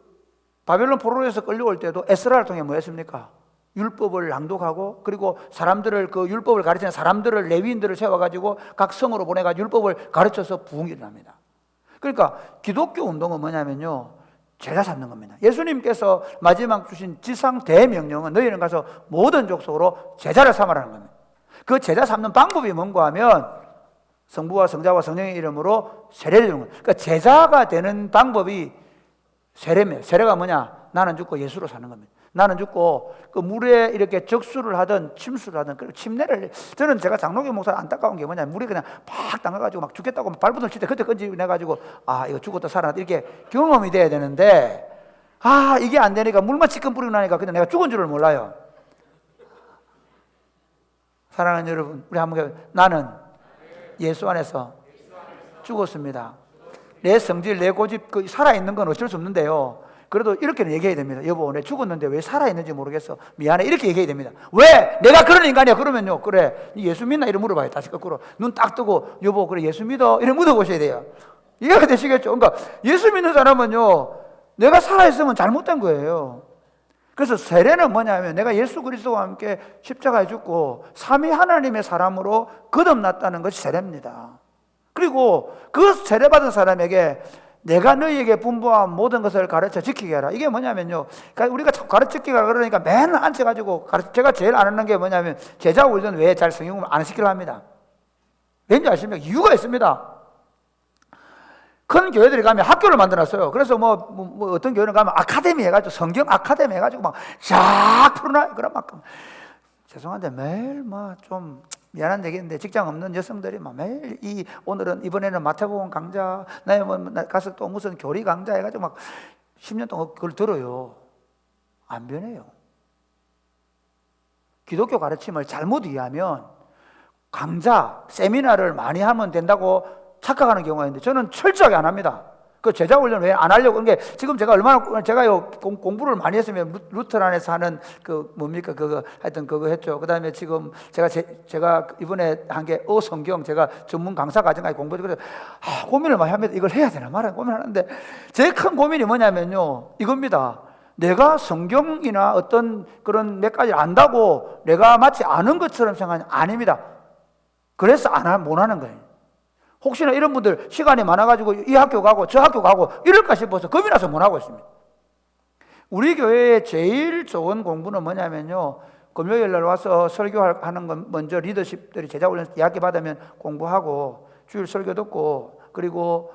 바벨론 포로에서 끌려올 때도 에스라를 통해 뭐 했습니까? 율법을 낭독하고 그리고 사람들을, 그 율법을 가르치는 사람들을, 레위인들을 세워가지고 각 성으로 보내가지고 율법을 가르쳐서 부흥이 일어납니다. 그러니까 기독교 운동은 뭐냐면요 제자 삼는 겁니다. 예수님께서 마지막 주신 지상 대명령은 너희는 가서 모든 족속으로 제자를 삼으라는 겁니다. 그 제자 삼는 방법이 뭔가 하면 성부와 성자와 성령의 이름으로 세례를 주는 거예요. 그러니까 제자가 되는 방법이 세례입니다. 세례가 뭐냐? 나는 죽고 예수로 사는 겁니다. 나는 죽고 그 물에 이렇게 적수를 하든 침수를 하든 그 침례를, 저는 제가 장로교 목사 안타까운 게 뭐냐, 물에 그냥 팍 담가가지고 막 죽겠다고 발부들 칠 때 그때 끈집내가지고 이거 죽었다 살아났다 이렇게 경험이 돼야 되는데 이게 안 되니까 물만 지금 뿌리고 나니까 그냥 내가 죽은 줄을 몰라요. 사랑하는 여러분, 우리 한번 나는 예수 안에서 죽었습니다. 내 성질, 내 고집, 살아있는 건 어쩔 수 없는데요. 그래도 이렇게는 얘기해야 됩니다. 여보, 내 죽었는데 왜 살아있는지 모르겠어. 미안해. 이렇게 얘기해야 됩니다. 왜? 내가 그런 인간이야. 그러면요. 그래, 예수 믿나? 이런 물어봐요. 다시 거꾸로. 눈 딱 뜨고, 여보, 그래, 예수 믿어? 이런 물어보셔야 돼요. 이해가 되시겠죠? 그러니까 예수 믿는 사람은요, 내가 살아있으면 잘못된 거예요. 그래서 세례는 뭐냐면 내가 예수 그리스도와 함께 십자가에 죽고 삼위 하나님의 사람으로 거듭났다는 것이 세례입니다. 그리고 그 세례받은 사람에게 내가 너희에게 분부한 모든 것을 가르쳐 지키게 하라. 이게 뭐냐면요, 그러니까 우리가 자꾸 가르치기가 그러니까 맨날 앉혀가지고 제가 제일 안 하는 게 뭐냐면 제자 훈련 왜 잘 성경을 안 시키려 합니다. 왠지 아십니까? 이유가 있습니다. 큰 교회들이 가면 학교를 만들었어요. 그래서 뭐 어떤 교회는 가면 아카데미 해가지고 성경 아카데미 해가지고 막 쫙 풀어놔요. 그럼 막 죄송한데 매일 좀 미안한 얘기인데 직장 없는 여성들이 막 매일 오늘은 이번에는 마태복음 강좌, 나 가서 또 무슨 교리 강좌 해가지고 막 10년 동안 그걸 들어요. 안 변해요. 기독교 가르침을 잘못 이해하면 강좌, 세미나를 많이 하면 된다고 착각하는 경우가 있는데 저는 철저하게 안 합니다. 그 제자 훈련 왜 안 하려고. 그게 지금 제가 제가요 공부를 많이 했으면 루터란에서 하는 하여튼 그거 했죠. 그 다음에 지금 제가 이번에 한 게 성경 제가 전문 강사 과정까지 공부해서 그래서 고민을 많이 합니다. 이걸 해야 되나 말아야 고민하는데 제일 큰 고민이 뭐냐면요, 이겁니다. 내가 성경이나 어떤 그런 몇 가지 안다고 내가 마치 아는 것처럼 생각하는 아닙니다. 그래서 못 하는 거예요. 혹시나 이런 분들 시간이 많아가지고 이 학교 가고 저 학교 가고 이럴까 싶어서 겁이 나서 못 하고 있습니다. 우리 교회의 제일 좋은 공부는 뭐냐면요, 금요일 날 와서 설교하는 건 먼저 리더십들이 제자훈련 이야기 받으면 공부하고 주일 설교 듣고 그리고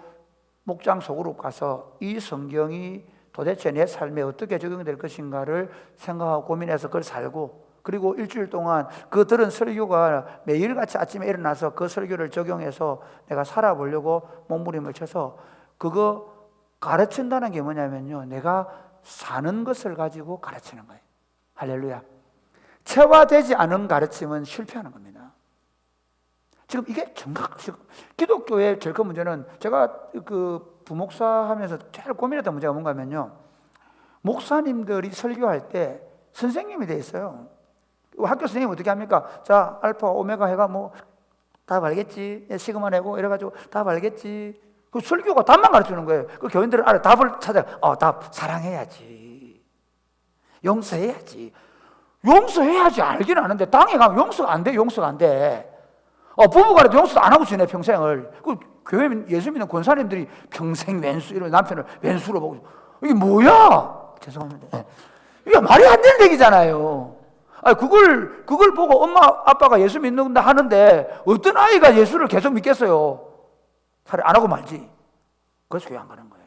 목장 속으로 가서 이 성경이 도대체 내 삶에 어떻게 적용될 것인가를 생각하고 고민해서 그걸 살고, 그리고 일주일 동안 그 들은 설교가 매일같이 아침에 일어나서 그 설교를 적용해서 내가 살아보려고 몸부림을 쳐서 그거 가르친다는 게 뭐냐면요, 내가 사는 것을 가지고 가르치는 거예요. 할렐루야. 체화되지 않은 가르침은 실패하는 겁니다. 지금 이게 기독교의 제일 큰 문제는, 제가 그 부목사 하면서 제일 고민했던 문제가 뭔가 하면요, 목사님들이 설교할 때 선생님이 돼 있어요. 학교 선생님 어떻게 합니까? 자, 알파 오메가 해가 답 알겠지? 시그마 내고 이래가지고 답 알겠지? 그 설교가 답만 가르치는 거예요. 그 교인들은 답을 찾아. 답 사랑해야지, 용서해야지. 용서해야지 알긴 아는데 당에 가면 용서가 안 돼. 용서가 안 돼. 부부간에도 용서도 안 하고 지내 평생을. 그 교회 예수 믿는 권사님들이 평생 왼수, 이런 남편을 왼수로 보고, 이게 뭐야? 죄송합니다. 이게 말이 안 되는 얘기잖아요. 그걸 보고 엄마 아빠가 예수 믿는다 하는데 어떤 아이가 예수를 계속 믿겠어요? 차라리 안 하고 말지. 그래서 교회 안 가는 거예요.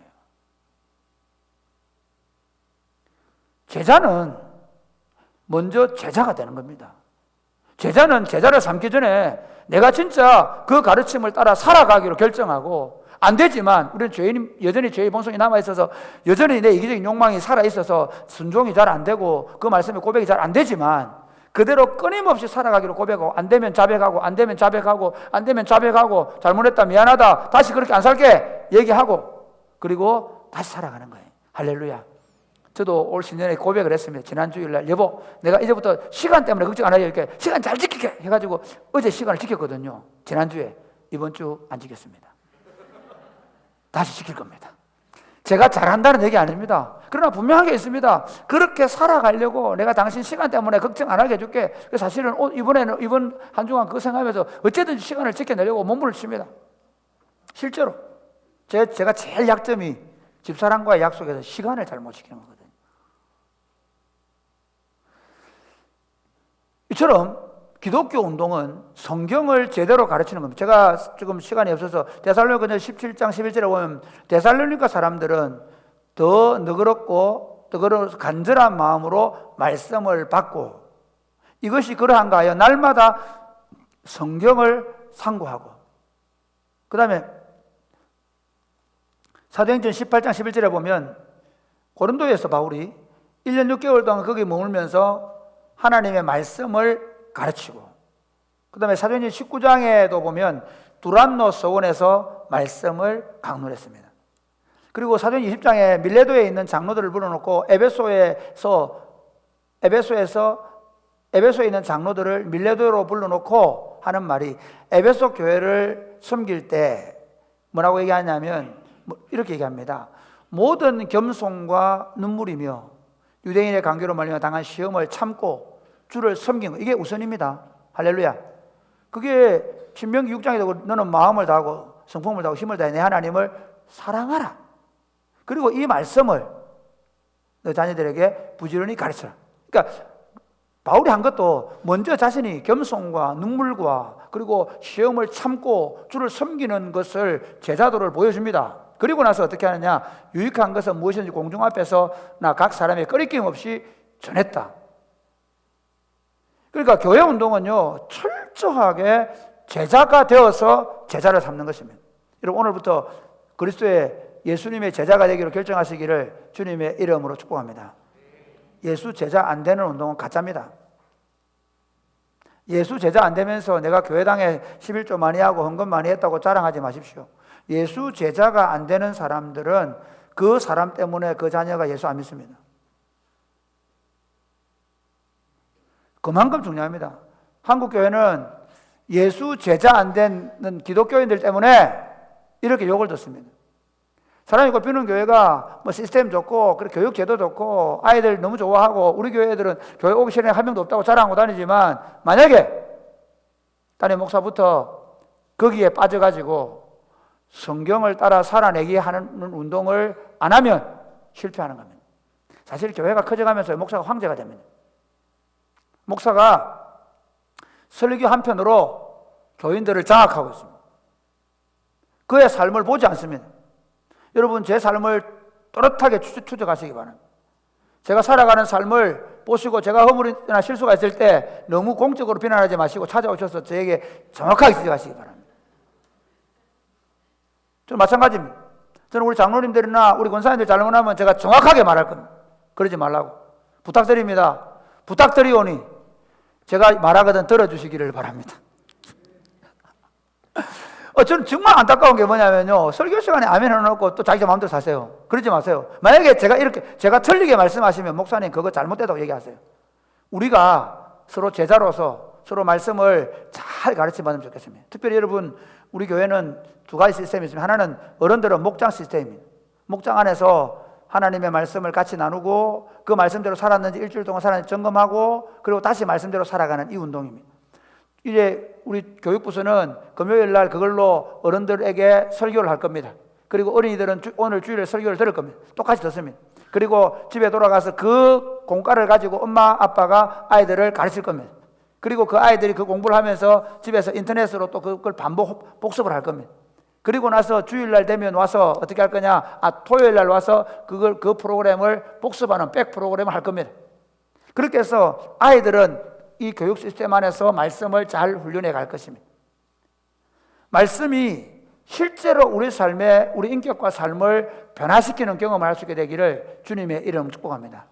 제자는 먼저 제자가 되는 겁니다. 제자는 제자를 삼기 전에 내가 진짜 그 가르침을 따라 살아가기로 결정하고, 안 되지만 우리는 여전히 죄의 본성이 남아있어서 여전히 내 이기적인 욕망이 살아있어서 순종이 잘 안 되고 그 말씀에 고백이 잘 안 되지만 그대로 끊임없이 살아가기로 고백하고, 안 되면 자백하고, 안 되면 자백하고, 안 되면 자백하고, 잘못했다 미안하다 다시 그렇게 안 살게 얘기하고, 그리고 다시 살아가는 거예요. 할렐루야. 저도 올 신년에 고백을 했습니다. 지난 주일날, 여보 내가 이제부터 시간 때문에 걱정 안 해요. 이렇게 시간 잘 지킬게 해가지고 어제 시간을 지켰거든요. 지난주에. 이번 주 안 지켰습니다. 다시 지킬 겁니다. 제가 잘한다는 얘기 아닙니다. 그러나 분명하게 있습니다. 그렇게 살아가려고 내가 당신 시간 때문에 걱정 안 하게 해줄게. 사실은 이번 한 주간 그거 생각하면서 어쨌든 시간을 지켜내려고 몸부림을 칩니다. 실제로 제가 제일 약점이 집사람과의 약속에서 시간을 잘 못 지키는 거거든요. 이처럼 기독교 운동은 성경을 제대로 가르치는 겁니다. 제가 지금 시간이 없어서 데살로니가 17장 11절에 보면 데살로니가 사람들은 더 너그럽고 간절한 마음으로 말씀을 받고 이것이 그러한가 하여 날마다 성경을 상고하고 그 다음에 사도행전 18장 11절에 보면 고린도에서 바울이 1년 6개월 동안 거기 머물면서 하나님의 말씀을 가르치고 그 다음에 사도행전 19장에도 보면 두란노 서원에서 말씀을 강론했습니다. 그리고 사도행전 20장에 밀레도에 있는 장로들을 불러놓고 에베소에 있는 장로들을 밀레도로 불러놓고 하는 말이 에베소 교회를 섬길 때 뭐라고 얘기하냐면 이렇게 얘기합니다. 모든 겸손과 눈물이며 유대인의 강교로 말미암아 당한 시험을 참고 주를 섬긴 것 이게 우선입니다. 할렐루야. 그게 신명기 6장에도 너는 마음을 다하고 성품을 다하고 힘을 다해 내 하나님을 사랑하라. 그리고 이 말씀을 너 자녀들에게 부지런히 가르쳐라. 그러니까 바울이 한 것도 먼저 자신이 겸손과 눈물과 그리고 시험을 참고 주를 섬기는 것을 제자도를 보여줍니다. 그리고 나서 어떻게 하느냐? 유익한 것은 무엇인지 공중 앞에서 나 각 사람의 꺼리낌 없이 전했다. 그러니까 교회 운동은요 철저하게 제자가 되어서 제자를 삼는 것입니다. 여러분 오늘부터 그리스도의 예수님의 제자가 되기로 결정하시기를 주님의 이름으로 축복합니다. 예수 제자 안 되는 운동은 가짜입니다. 예수 제자 안 되면서 내가 교회당에 11조 많이 하고 헌금 많이 했다고 자랑하지 마십시오. 예수 제자가 안 되는 사람들은 그 사람 때문에 그 자녀가 예수 안 믿습니다. 그만큼 중요합니다. 한국 교회는 예수 제자 안 되는 기독교인들 때문에 이렇게 욕을 듣습니다. 사랑이 꼽히는 교회가 뭐 시스템 좋고 그리고 교육 제도 좋고 아이들 너무 좋아하고 우리 교회 애들은 교회 오기 싫은 애 한 명도 없다고 자랑하고 다니지만 만약에 담임 목사부터 거기에 빠져가지고 성경을 따라 살아내기 하는 운동을 안 하면 실패하는 겁니다. 사실 교회가 커져가면서 목사가 황제가 됩니다. 목사가 설교 한편으로 교인들을 장악하고 있습니다. 그의 삶을 보지 않습니다. 여러분 제 삶을 또렷하게 추적하시기 바랍니다. 제가 살아가는 삶을 보시고 제가 허물이나 실수가 있을 때 너무 공적으로 비난하지 마시고 찾아오셔서 저에게 정확하게 지적하시기 바랍니다. 저는 마찬가지입니다. 저는 우리 장로님들이나 우리 권사님들 잘못하면 제가 정확하게 말할 겁니다. 그러지 말라고 부탁드립니다. 부탁드리오니 제가 말하거든 들어주시기를 바랍니다. 저는 정말 안타까운 게 뭐냐면요. 설교 시간에 아멘 해놓고 또 자기 마음대로 사세요. 그러지 마세요. 만약에 제가 틀리게 말씀하시면 목사님 그거 잘못됐다고 얘기하세요. 우리가 서로 제자로서 서로 말씀을 잘 가르쳐 받으면 좋겠습니다. 특별히 여러분 우리 교회는 두 가지 시스템이 있습니다. 하나는 어른들은 목장 시스템입니다. 목장 안에서 하나님의 말씀을 같이 나누고 그 말씀대로 살았는지 일주일 동안 살았는지 점검하고 그리고 다시 말씀대로 살아가는 이 운동입니다. 이제 우리 교육부서는 금요일 날 그걸로 어른들에게 설교를 할 겁니다. 그리고 어린이들은 오늘 주일에 설교를 들을 겁니다. 똑같이 듣습니다. 그리고 집에 돌아가서 그 공과를 가지고 엄마 아빠가 아이들을 가르칠 겁니다. 그리고 그 아이들이 그 공부를 하면서 집에서 인터넷으로 또 그걸 반복 복습을 할 겁니다. 그리고 나서 주일날 되면 와서 어떻게 할 거냐? 토요일날 와서 그 프로그램을 복습하는 백 프로그램을 할 겁니다. 그렇게 해서 아이들은 이 교육 시스템 안에서 말씀을 잘 훈련해 갈 것입니다. 말씀이 실제로 우리 삶에 우리 인격과 삶을 변화시키는 경험을 할 수 있게 되기를 주님의 이름 축복합니다.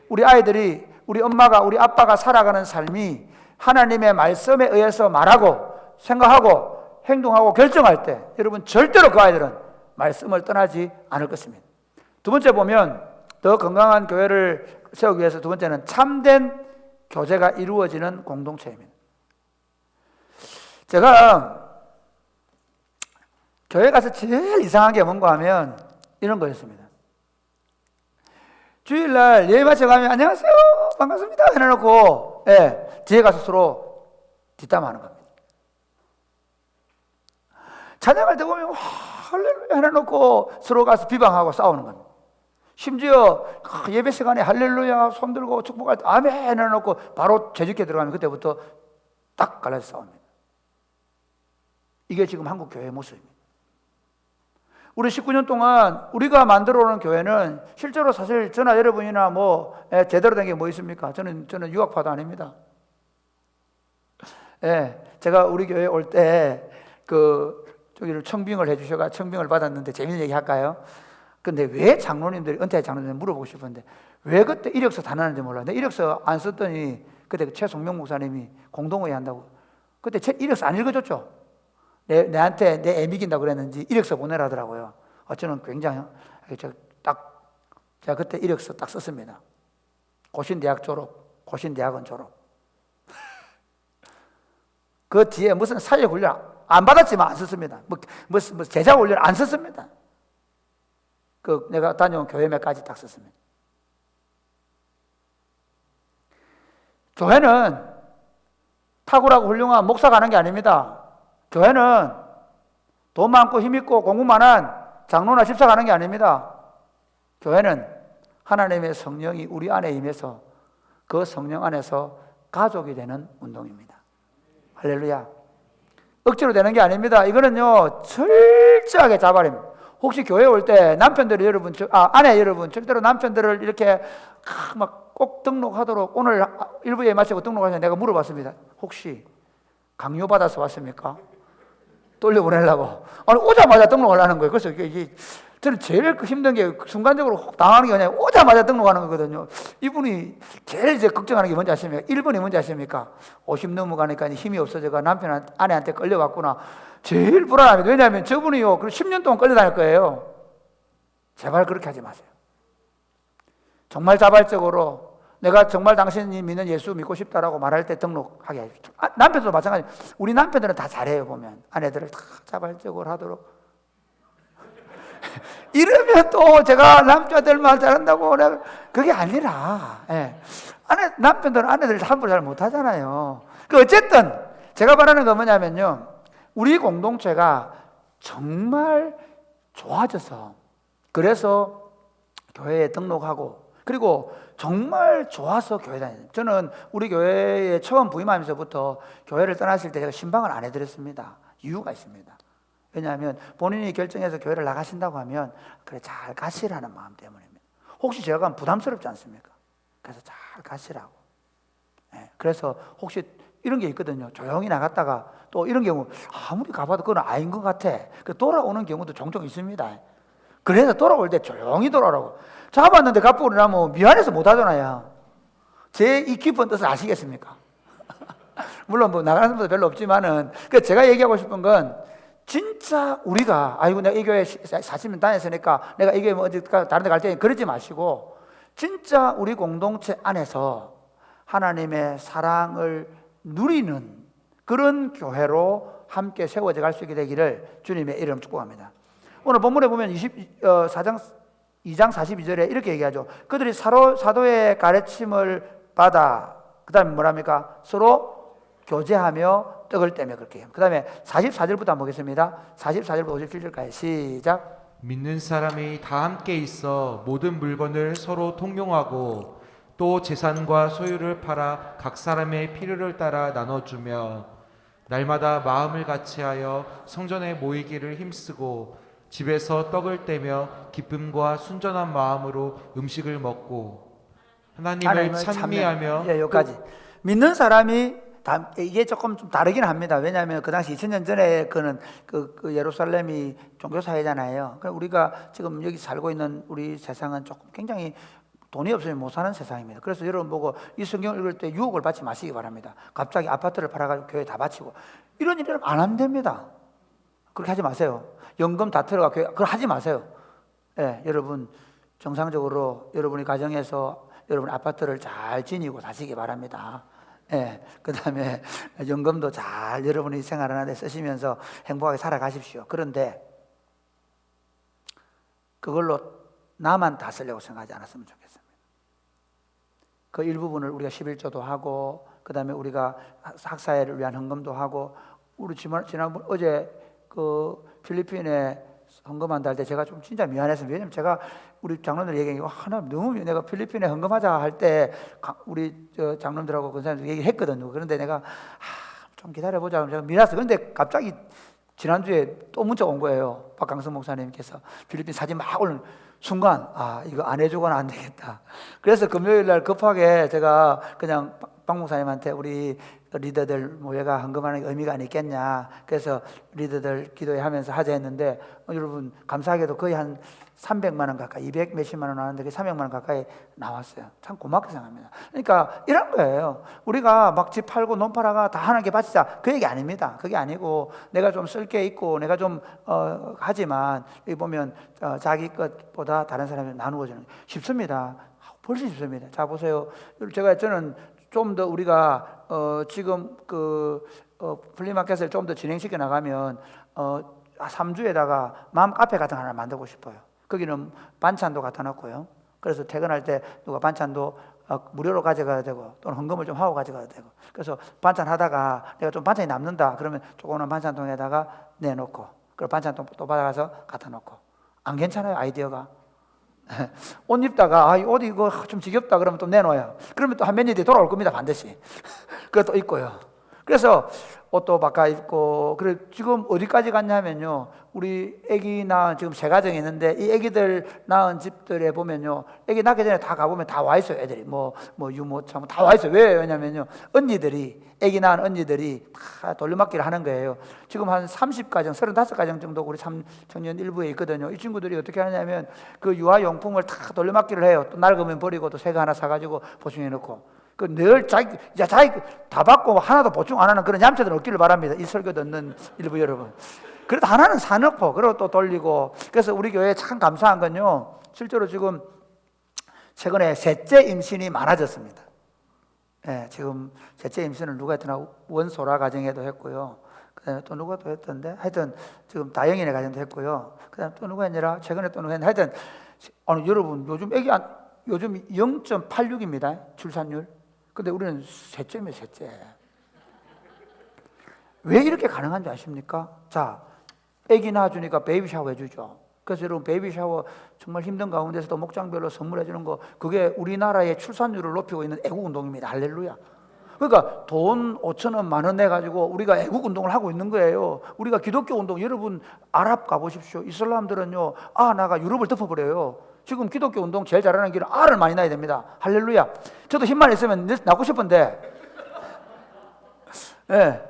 우리 아이들이 우리 엄마가 우리 아빠가 살아가는 삶이 하나님의 말씀에 의해서 말하고 생각하고 행동하고 결정할 때 여러분 절대로 그 아이들은 말씀을 떠나지 않을 것입니다. 두 번째 보면 더 건강한 교회를 세우기 위해서 두 번째는 참된 교제가 이루어지는 공동체입니다. 제가 교회 가서 제일 이상한 게 뭔가 하면 이런 거였습니다. 주일날 예배 마치고 가면 안녕하세요 반갑습니다 해놓고 뒤에 가서 서로 뒷담화하는 겁니다. 찬양할 때 보면 할렐루야 해놓고 서로 가서 비방하고 싸우는 겁니다. 심지어 예배 시간에 할렐루야 손들고 축복할 때 아멘 해놓고 바로 죄짓게 들어가면 그때부터 딱 갈라서 싸웁니다. 이게 지금 한국 교회의 모습입니다. 우리 19년 동안 우리가 만들어 오는 교회는 실제로 사실 저나 여러분이나 제대로 된 게 뭐 있습니까? 저는 유학파도 아닙니다. 제가 우리 교회 올 때 저기를 청빙을 해주셔가 청빙을 받았는데 재밌는 얘기 할까요? 근데 왜 장로님들이 은퇴 장로님들 물어보고 싶은데 왜 그때 이력서 다 나는지 몰라. 내 이력서 안 썼더니 그때 최송명 목사님이 공동회의 한다고 그때 제 이력서 안 읽어줬죠. 내한테 내 애 미긴다고 그랬는지 이력서 보내라더라고요. 저는 굉장히 제가 그때 이력서 딱 썼습니다. 고신대학 졸업, 고신대학원 졸업. 그 뒤에 무슨 사회훈련 안 받았지만 안 썼습니다. 제자훈련 안 썼습니다. 내가 다녀온 교회매까지 딱 썼습니다. 교회는 탁월하고 훌륭한 목사가 하는 게 아닙니다. 교회는 돈 많고 힘 있고 공부 많은 장로나 집사가 하는 게 아닙니다. 교회는 하나님의 성령이 우리 안에 임해서 그 성령 안에서 가족이 되는 운동입니다. 할렐루야. 억지로 되는 게 아닙니다. 이거는요 철저하게 자발입니다. 혹시 교회 올 때 남편들이 아내 여러분 절대로 남편들을 이렇게 막 꼭 등록하도록 오늘 일부 예배 마치고 등록하셔서 내가 물어봤습니다. 혹시 강요받아서 왔습니까? 돌려보내려고. 오자마자 등록을 하는 거예요. 그래서 이게 저는 제일 힘든 게 순간적으로 당하는 게 아니라 오자마자 등록하는 거거든요. 이분이 제일 이제 걱정하는 게 뭔지 아십니까? 1번이 뭔지 아십니까? 50 넘어가니까 힘이 없어져가 아내한테 끌려갔구나. 제일 불안합니다. 왜냐하면 저분이요, 10년 동안 끌려다닐 거예요. 제발 그렇게 하지 마세요. 정말 자발적으로 내가 정말 당신이 믿는 예수 믿고 싶다라고 말할 때 등록하게 해주죠. 남편도 마찬가지. 우리 남편들은 다 잘해요, 보면. 아내들을 다 자발적으로 하도록. 이러면 또 제가 남자들 말 잘한다고 그게 아니라, 남편들은 아내들 함부로 잘 못하잖아요. 어쨌든 제가 말하는 건 뭐냐면요, 우리 공동체가 정말 좋아져서 그래서 교회에 등록하고 그리고 정말 좋아서 교회 다니는. 저는 우리 교회에 처음 부임하면서부터 교회를 떠나실 때 제가 신방을 안 해드렸습니다. 이유가 있습니다. 왜냐하면 본인이 결정해서 교회를 나가신다고 하면 그래 잘 가시라는 마음 때문입니다. 혹시 제가 가면 부담스럽지 않습니까? 그래서 잘 가시라고. 그래서 혹시 이런 게 있거든요. 조용히 나갔다가 또 이런 경우 아무리 가봐도 그건 아닌 것 같아. 돌아오는 경우도 종종 있습니다. 그래서 돌아올 때 조용히 돌아오라고. 잡았는데 갑부를 나면 미안해서 못 하잖아요. 제 이 깊은 뜻을 아시겠습니까? 물론 나가는 분도 별로 없지만은 제가 얘기하고 싶은 건 진짜 우리가 내가 이 교회 40년 다녔으니까 내가 이 교회 어디 다른 데 갈 때 그러지 마시고 진짜 우리 공동체 안에서 하나님의 사랑을 누리는 그런 교회로 함께 세워져 갈 수 있게 되기를 주님의 이름 축복합니다. 오늘 본문에 보면 2장 42절에 이렇게 얘기하죠. 그들이 사도의 가르침을 받아 그 다음에 뭐랍니까? 서로 교제하며 떡을 떼며 그렇게 해요. 그 다음에 44절부터 한번 보겠습니다. 44절부터 57절까지 시작. 믿는 사람이 다 함께 있어 모든 물건을 서로 통용하고 또 재산과 소유를 팔아 각 사람의 필요를 따라 나눠주며 날마다 마음을 같이하여 성전에 모이기를 힘쓰고 집에서 떡을 떼며 기쁨과 순전한 마음으로 음식을 먹고 하나님을 찬미하며. 여기까지. 믿는 사람이 이게 조금 좀 다르긴 합니다. 왜냐하면 그 당시 2000년 전에 그 예루살렘이 종교사회잖아요. 그러니까 우리가 지금 여기 살고 있는 우리 세상은 조금 굉장히 돈이 없으면 못 사는 세상입니다. 그래서 여러분 보고 이 성경 읽을 때 유혹을 받지 마시기 바랍니다. 갑자기 아파트를 팔아가지고 교회 다 바치고 이런 일 안 하면 됩니다. 그렇게 하지 마세요. 연금 다 들어가 교회 그걸 하지 마세요. 여러분 정상적으로 여러분이 가정에서 여러분 아파트를 잘 지니고 사시기 바랍니다. 그 다음에 연금도 잘 여러분이 생활하는 데 쓰시면서 행복하게 살아가십시오. 그런데 그걸로 나만 다 쓰려고 생각하지 않았으면 좋겠습니다. 그 일부분을 우리가 11조도 하고 그 다음에 우리가 학사회를 위한 헌금도 하고 우리 지난번 어제 그 필리핀에 헌금한다 할 때 제가 좀 진짜 미안했습니다. 왜냐면 제가 우리 장로들 얘기하기 하나 너무 내가 필리핀에 헌금하자 할 때 우리 장로들하고 권사님들 얘기했거든요. 그런데 내가 좀 기다려보자. 제가 미라스. 근데 갑자기 지난주에 또 문자가 온 거예요. 박강성 목사님께서 필리핀 사진 막 올린 순간 이거 안 해주고는 안 되겠다. 그래서 금요일 날 급하게 제가 그냥 박 목사님한테 우리 리더들 모여가 헌금하는 게 의미가 안 있겠냐. 그래서 리더들 기도회 하면서 하자 했는데 여러분 감사하게도 거의 한 300만 원 가까이 200 몇십만 원 나왔는데 300만 원 가까이 나왔어요. 참 고맙게 생각합니다. 그러니까 이런 거예요. 우리가 막 집 팔고 논 팔아가 다 하나님께 바치자 그 얘기 아닙니다. 그게 아니고 내가 좀 쓸 게 있고 내가 좀 하지만 여기 보면 자기 것보다 다른 사람이 나누어 주는 쉽습니다. 벌써 쉽습니다. 자 보세요. 저는 좀 더 우리가 지금 플리마켓을 좀 더 진행시켜 나가면 3주에다가 마음 카페 같은 거 하나 만들고 싶어요. 거기는 반찬도 갖다 놓고요. 그래서 퇴근할 때 누가 반찬도 무료로 가져가야 되고 또는 헌금을 좀 하고 가져가야 되고 그래서 반찬 하다가 내가 좀 반찬이 남는다 그러면 조그만 반찬통에다가 내놓고 그리고 반찬통 또 받아가서 갖다 놓고 안 괜찮아요 아이디어가? 옷 입다가 옷 이거 좀 지겹다 그러면 또 내놓아요. 그러면 또 한 몇 년 뒤에 돌아올 겁니다 반드시. 그것도 있고요. 그래서 옷도 바꿔 입고 그래 지금 어디까지 갔냐면요 우리 아기 낳은 지금 세 가정이 있는데 이 아기들 낳은 집들에 보면요 아기 낳기 전에 다 가보면 다 와 있어요. 애들이 뭐 유모차 다 와 있어요. 왜냐면요 언니들이 아기 낳은 언니들이 다 돌려막기를 하는 거예요. 지금 한 30가정 35가정 정도 우리 청년 일부에 있거든요. 이 친구들이 어떻게 하냐면 그 유아용품을 다 돌려막기를 해요. 또 낡으면 버리고 또 새 거 하나 사가지고 보충해 놓고 늘 자기 다 받고 하나도 보충 안 하는 그런 얌체들 없기를 바랍니다. 이 설교 듣는 일부 여러분. 그래도 하나는 사놓고 그리고 또 돌리고. 그래서 우리 교회에 참 감사한 건요. 실제로 지금 최근에 셋째 임신이 많아졌습니다. 예, 지금 셋째 임신을 누가 했더나 원소라 가정에도 했고요. 그다음에 또 누가 또 했던데 하여튼 지금 다영이네 가정도 했고요. 그다음에 또 누가 했느라 최근에 또 누가 했는데 하여튼 여러분 요즘 애기 요즘 0.86입니다. 출산율. 근데 우리는 셋째면 셋째. 왜 이렇게 가능한지 아십니까? 자, 아기 낳아주니까 베이비 샤워 해주죠. 그래서 여러분 베이비 샤워 정말 힘든 가운데서도 목장별로 선물해 주는 거 그게 우리나라의 출산율을 높이고 있는 애국 운동입니다. 할렐루야. 그러니까 돈 5천 원, 만 원 내가지고 우리가 애국 운동을 하고 있는 거예요. 우리가 기독교 운동 여러분 아랍 가보십시오. 이슬람들은요 나가 유럽을 덮어버려요. 지금 기독교 운동 제일 잘하는 길은 알을 많이 낳아야 됩니다. 할렐루야. 저도 힘만 있으면 낳고 싶은데 네.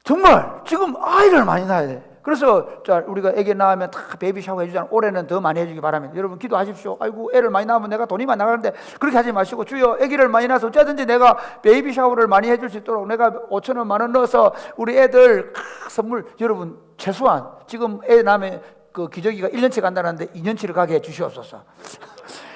정말 지금 아이를 많이 낳아야 돼. 그래서 우리가 애기 낳으면 다 베이비 샤워 해주잖아요. 올해는 더 많이 해주기 바랍니다. 여러분 기도하십시오. 아이고 애를 많이 낳으면 내가 돈이만 나가는데 그렇게 하지 마시고 주여 애기를 많이 낳아서 어쩌든지 내가 베이비 샤워를 많이 해줄 수 있도록 내가 5천 원, 만 원 넣어서 우리 애들 선물 여러분 최소한 지금 애 낳으면 그 기저귀가 1년치 간다는데 2년치를 가게 해 주시옵소서.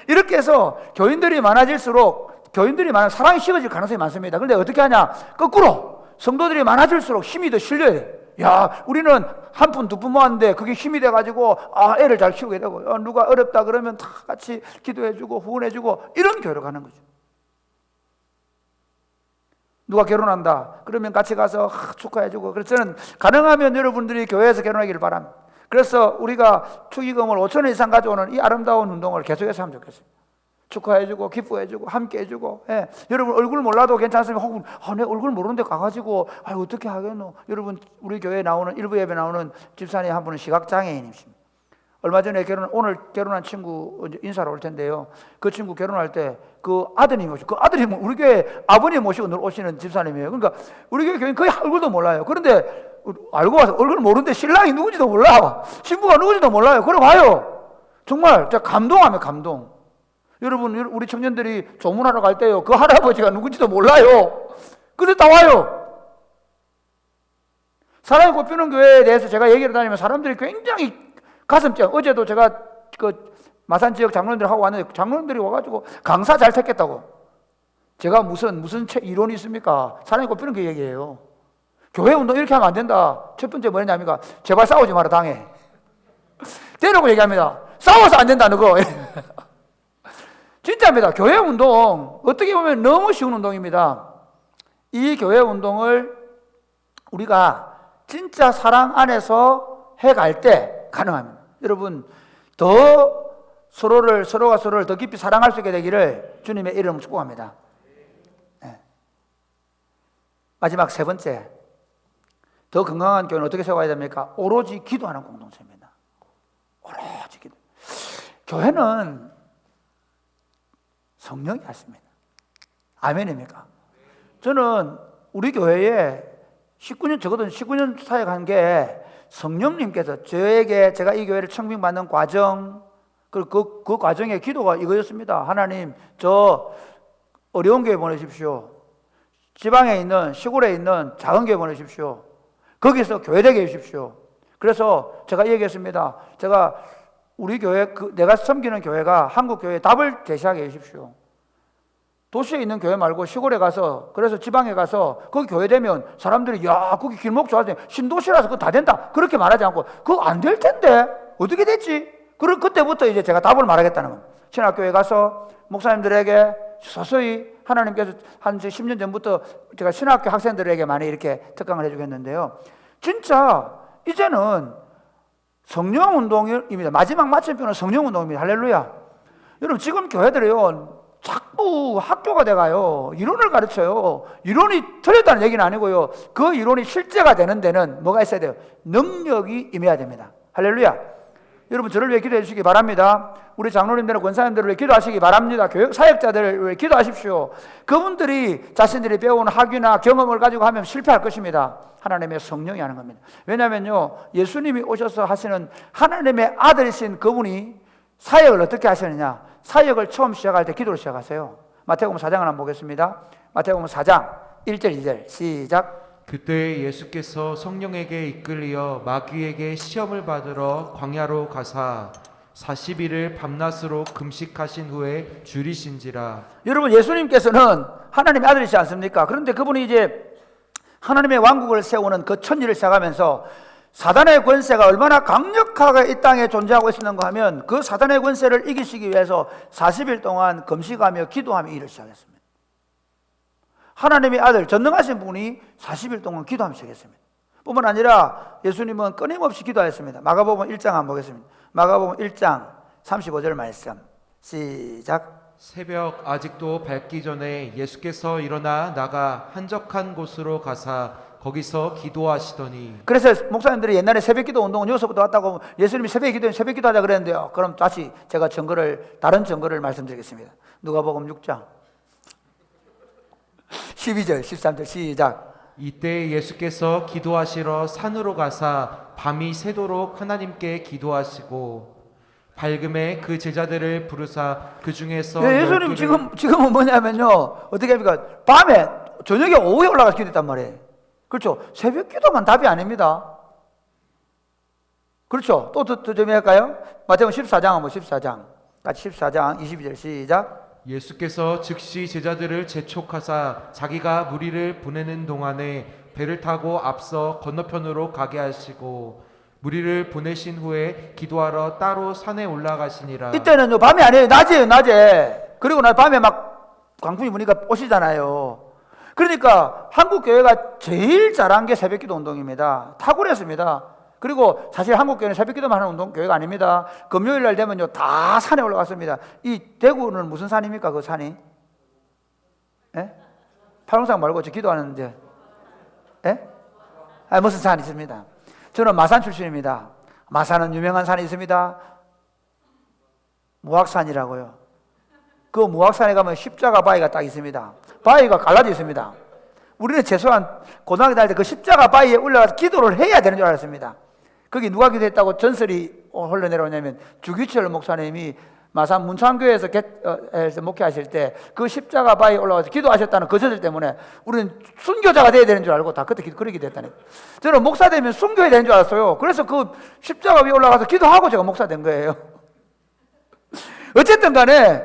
이렇게 해서 교인들이 많아질수록 교인들이 많아 사랑이 식어질 가능성이 많습니다. 그런데 어떻게 하냐? 거꾸로 성도들이 많아질수록 힘이 더 실려야 돼. 야, 우리는 한 푼, 두 푼 모았는데 그게 힘이 돼가지고 애를 잘 키우게 되고 누가 어렵다 그러면 다 같이 기도해주고 후원해주고 이런 교회로 가는 거죠. 누가 결혼한다 그러면 같이 가서 축하해주고. 그래서 저는 가능하면 여러분들이 교회에서 결혼하기를 바랍니다. 그래서 우리가 축의금을 5천 원 이상 가져오는 이 아름다운 운동을 계속해서 하면 좋겠어요. 축하해주고 기뻐해주고 함께해주고. 예. 여러분 얼굴 몰라도 괜찮습니다. 혹은 내 얼굴 모르는데 가가지고 어떻게 하겠노. 여러분 우리 교회에 나오는 일부 예배 나오는 집사님 한 분은 시각장애인이십니다. 얼마 전에 오늘 결혼한 친구 인사로 올 텐데요. 그 친구 결혼할 때 그 아드님 오시고 그 아드님은 우리 교회 아버님 모시고 늘 오시는 집사님이에요. 그러니까 우리 교회 교인 거의 얼굴도 몰라요. 그런데 알고 와서 얼굴 모르는데 신랑이 누군지도 몰라. 신부가 누군지도 몰라요. 그래 봐요. 정말 제가 감동하면 감동. 여러분 우리 청년들이 조문하러 갈 때요 그 할아버지가 누군지도 몰라요. 근데 다 와요. 사랑이 꽃피는 교회에 대해서 제가 얘기를 다니면 사람들이 굉장히 가슴 뛰어. 어제도 제가 그 마산 지역 장로님들 하고 왔는데 장로님들이 와가지고 강사 잘 택했다고. 제가 무슨 이론이 있습니까? 사랑이 꽃피는 그 얘기예요. 교회 운동 이렇게 하면 안 된다. 첫 번째 뭐냐니까 제발 싸우지 마라 당해. 대놓고 얘기합니다. 싸워서 안 된다 너거. 진짜입니다. 교회 운동 어떻게 보면 너무 쉬운 운동입니다. 이 교회 운동을 우리가 진짜 사랑 안에서 해갈 때 가능합니다. 여러분 더 서로가 서로를 더 깊이 사랑할 수 있게 되기를 주님의 이름으로 축복합니다. 네. 마지막 세 번째, 더 건강한 교회는 어떻게 세워야 됩니까? 오로지 기도하는 공동체입니다. 오로지 기도. 교회는 성령이 하십니다. 아멘입니까? 저는 우리 교회에 19년, 적어도 19년 사역한 게 성령님께서 저에게, 제가 이 교회를 청빙받는 과정, 그 과정의 기도가 이거였습니다. 하나님, 저 어려운 교회 보내십시오. 지방에 있는, 시골에 있는 작은 교회 보내십시오. 거기서 교회되게 해주십시오. 그래서 제가 얘기했습니다. 제가 우리 교회, 내가 섬기는 교회가 한국 교회에 답을 제시하게 해주십시오. 도시에 있는 교회 말고 시골에 가서, 그래서 지방에 가서 거기 교회 되면 사람들이 야 거기 길목 좋아서 신도시라서 그거 다 된다 그렇게 말하지 않고 그거 안 될 텐데 어떻게 됐지? 그때부터 이제 제가 답을 말하겠다는 겁니다. 신학교에 가서 목사님들에게 서서히 하나님께서 한 10년 전부터 제가 신학교 학생들에게 많이 이렇게 특강을 해주겠는데요. 진짜 이제는 성령운동입니다. 마지막 마침표는 성령운동입니다. 할렐루야. 여러분 지금 교회들이요 자꾸 학교가 돼가요 이론을 가르쳐요. 이론이 틀렸다는 얘기는 아니고요, 그 이론이 실제가 되는 데는 뭐가 있어야 돼요? 능력이 임해야 됩니다. 할렐루야. 여러분 저를 위해 기도해 주시기 바랍니다. 우리 장로님들과 권사님들을 위해 기도하시기 바랍니다. 교육 사역자들을 위해 기도하십시오. 그분들이 자신들이 배운 학위나 경험을 가지고 하면 실패할 것입니다. 하나님의 성령이 하는 겁니다. 왜냐하면요, 예수님이 오셔서 하시는 하나님의 아들이신 그분이 사역을 어떻게 하시느냐? 사역을 처음 시작할 때 기도로 시작하세요. 마태복음 4장을 한번 보겠습니다. 마태복음 4장 1절 2절 시작. 그때 예수께서 성령에게 이끌리어 마귀에게 시험을 받으러 광야로 가사 40일을 밤낮으로 금식하신 후에 줄이신지라. 여러분 예수님께서는 하나님의 아들이시지 않습니까? 그런데 그분이 이제 하나님의 왕국을 세우는 그 첫 일을 시작하면서 사단의 권세가 얼마나 강력하게 이 땅에 존재하고 있었는가 하면 그 사단의 권세를 이기시기 위해서 40일 동안 금식하며 기도하며 일을 시작했습니다. 하나님의 아들 전능하신 분이 40일 동안 기도하며 시작했습니다. 뿐만 아니라 예수님은 끊임없이 기도하였습니다. 마가복음 1장 한번 보겠습니다. 마가복음 1장 35절 말씀 시작. 새벽 아직도 밝기 전에 예수께서 일어나 나가 한적한 곳으로 가사 거기서 기도하시더니. 그래서 목사님들이 옛날에 새벽기도 운동은 여기서부터 왔다고 예수님이 새벽기도 하자 그랬는데요. 그럼 다시 제가 다른 증거를 말씀드리겠습니다. 누가복음 6장 12절 13절 시작. 이때 예수께서 기도하시러 산으로 가사 밤이 새도록 하나님께 기도하시고 밝음에 그 제자들을 부르사 그 중에서 예수님 지금은 뭐냐면요, 어떻게 합니까? 밤에 저녁에 오후에 올라가서 기도했단 말이에요. 그렇죠? 새벽 기도만 답이 아닙니다. 그렇죠? 또 좀 할까요? 마태복음 14장 한번 14장 같이 14장 22절 시작. 예수께서 즉시 제자들을 재촉하사 자기가 무리를 보내는 동안에 배를 타고 앞서 건너편으로 가게 하시고 무리를 보내신 후에 기도하러 따로 산에 올라가시니라. 이때는요 밤이 아니에요. 낮이에요. 낮에. 그리고 나 밤에 막 광풍이 부니까 오시잖아요. 그러니까 한국 교회가 제일 잘한 게 새벽기도 운동입니다. 탁월했습니다. 그리고 사실 한국 교회는 새벽기도만 하는 운동 교회가 아닙니다. 금요일 날 되면요 다 산에 올라갔습니다. 이 대구는 무슨 산입니까? 그 산이? 예? 팔공산 말고 저 기도하는데, 예? 무슨 산이 있습니다. 저는 마산 출신입니다. 마산은 유명한 산이 있습니다. 무악산이라고요. 그 무악산에 가면 십자가 바위가 딱 있습니다. 바위가 갈라져 있습니다. 우리는 최소한 고등학교 다닐 때 그 십자가 바위에 올라가서 기도를 해야 되는 줄 알았습니다. 거기 누가 기도했다고 전설이 흘러내려오냐면 주기철 목사님이 마산 문창교회에서 목회하실 때 그 십자가 바위에 올라가서 기도하셨다는 그 저들 때문에 우리는 순교자가 돼야 되는 줄 알고 다 그때 그렇게 기도했다니. 저는 목사 되면 순교해야 되는 줄 알았어요. 그래서 그 십자가 위에 올라가서 기도하고 제가 목사 된 거예요. 어쨌든 간에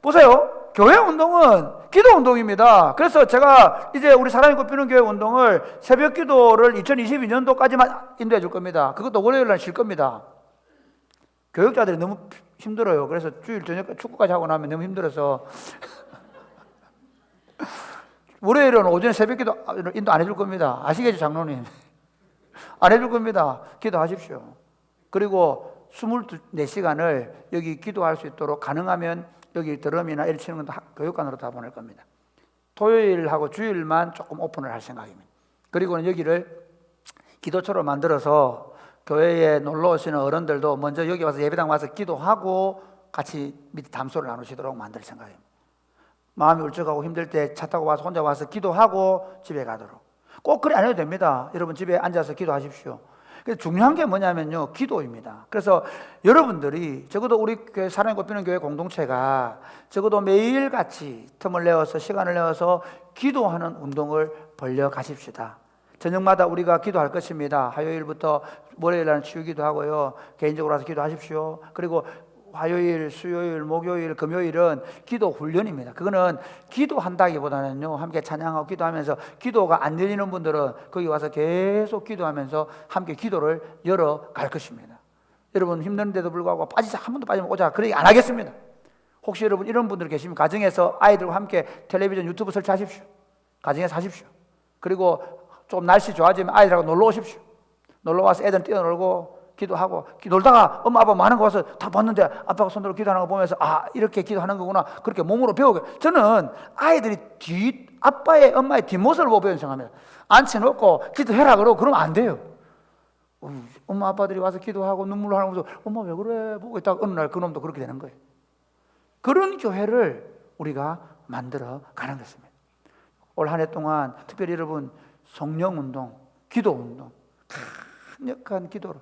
보세요. 교회 운동은 기도 운동입니다. 그래서 제가 이제 우리 사랑이 꽃피는 교회 운동을 새벽 기도를 2022년도까지만 인도해 줄 겁니다. 그것도 월요일 날 쉴 겁니다. 교육자들이 너무 힘들어요. 그래서 주일 저녁 축구까지 하고 나면 너무 힘들어서 월요일은 오전에 새벽 기도 인도 안 해줄 겁니다. 아시겠죠, 장로님? 안 해줄 겁니다. 기도하십시오. 그리고 24시간을 여기 기도할 수 있도록 가능하면 여기 드럼이나 이렇게 치는 건 교육관으로 다 보낼 겁니다. 토요일하고 주일만 조금 오픈을 할 생각입니다. 그리고는 여기를 기도처로 만들어서 교회에 놀러 오시는 어른들도 먼저 여기 와서 예배당 와서 기도하고 같이 밑에 담소를 나누시도록 만들 생각입니다. 마음이 울적하고 힘들 때 차 타고 와서 혼자 와서 기도하고 집에 가도록. 꼭 그래 안 해도 됩니다. 여러분 집에 앉아서 기도하십시오. 그래서 중요한 게 뭐냐면요, 기도입니다. 그래서 여러분들이 적어도 우리 교회 사랑이 꽃피는 교회 공동체가 적어도 매일같이 틈을 내어서 시간을 내어서 기도하는 운동을 벌려 가십시다. 저녁마다 우리가 기도할 것입니다. 화요일부터 월요일날은 치유기도 하고요, 개인적으로 와서 기도하십시오. 그리고 화요일, 수요일, 목요일, 금요일은 기도 훈련입니다. 그거는 기도한다기보다는요, 함께 찬양하고 기도하면서, 기도가 안 열리는 분들은 거기 와서 계속 기도하면서 함께 기도를 열어갈 것입니다. 여러분 힘드는데도 불구하고 빠지자, 한 번도 빠지면 오자, 그러기 안 하겠습니다. 혹시 여러분 이런 분들 계시면 가정에서 아이들과 함께 텔레비전, 유튜브 설치하십시오. 가정에서 하십시오. 그리고 좀 날씨 좋아지면 아이들하고 놀러 오십시오. 놀러 와서 애들 뛰어놀고 기도하고, 놀다가 엄마 아빠 많은 거 와서 다 봤는데 아빠가 손들어 기도하는 거 보면서 이렇게 기도하는 거구나, 그렇게 몸으로 배우게. 저는 아이들이 아빠의 엄마의 뒷모습을 보고 배우는 생각합니다. 앉혀놓고 기도해라 그러고 그러면 안 돼요. 엄마 아빠들이 와서 기도하고 눈물로 하는 모습, 엄마 왜 그래 보고 있다가 어느 날 그놈도 그렇게 되는 거예요. 그런 교회를 우리가 만들어 가는 것입니다. 올 한 해 동안 특별히 여러분 성령운동, 기도운동, 강력한 기도로,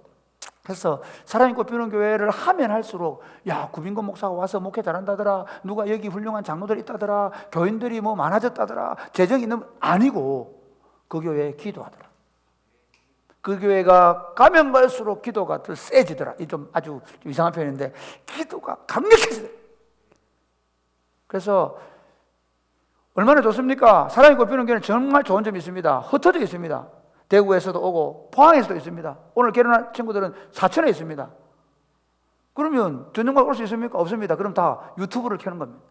그래서 사랑이 꽃피우는 교회를 하면 할수록, 야, 구빈권 목사가 와서 목회 잘한다더라, 누가 여기 훌륭한 장로들이 있다더라, 교인들이 뭐 많아졌다더라, 재정이 있는, 아니고 그 교회에 기도하더라. 그 교회가 가면 갈수록 기도가 더 세지더라. 이 좀 아주 좀 이상한 표현인데 기도가 강력해지더라. 그래서 얼마나 좋습니까? 사랑이 꽃피우는 교회는 정말 좋은 점이 있습니다. 흩어져 있습니다. 대구에서도 오고 포항에서도 있습니다. 오늘 결혼한 친구들은 사천에 있습니다. 그러면 전용관 올 수 있습니까? 없습니다. 그럼 다 유튜브를 켜는 겁니다.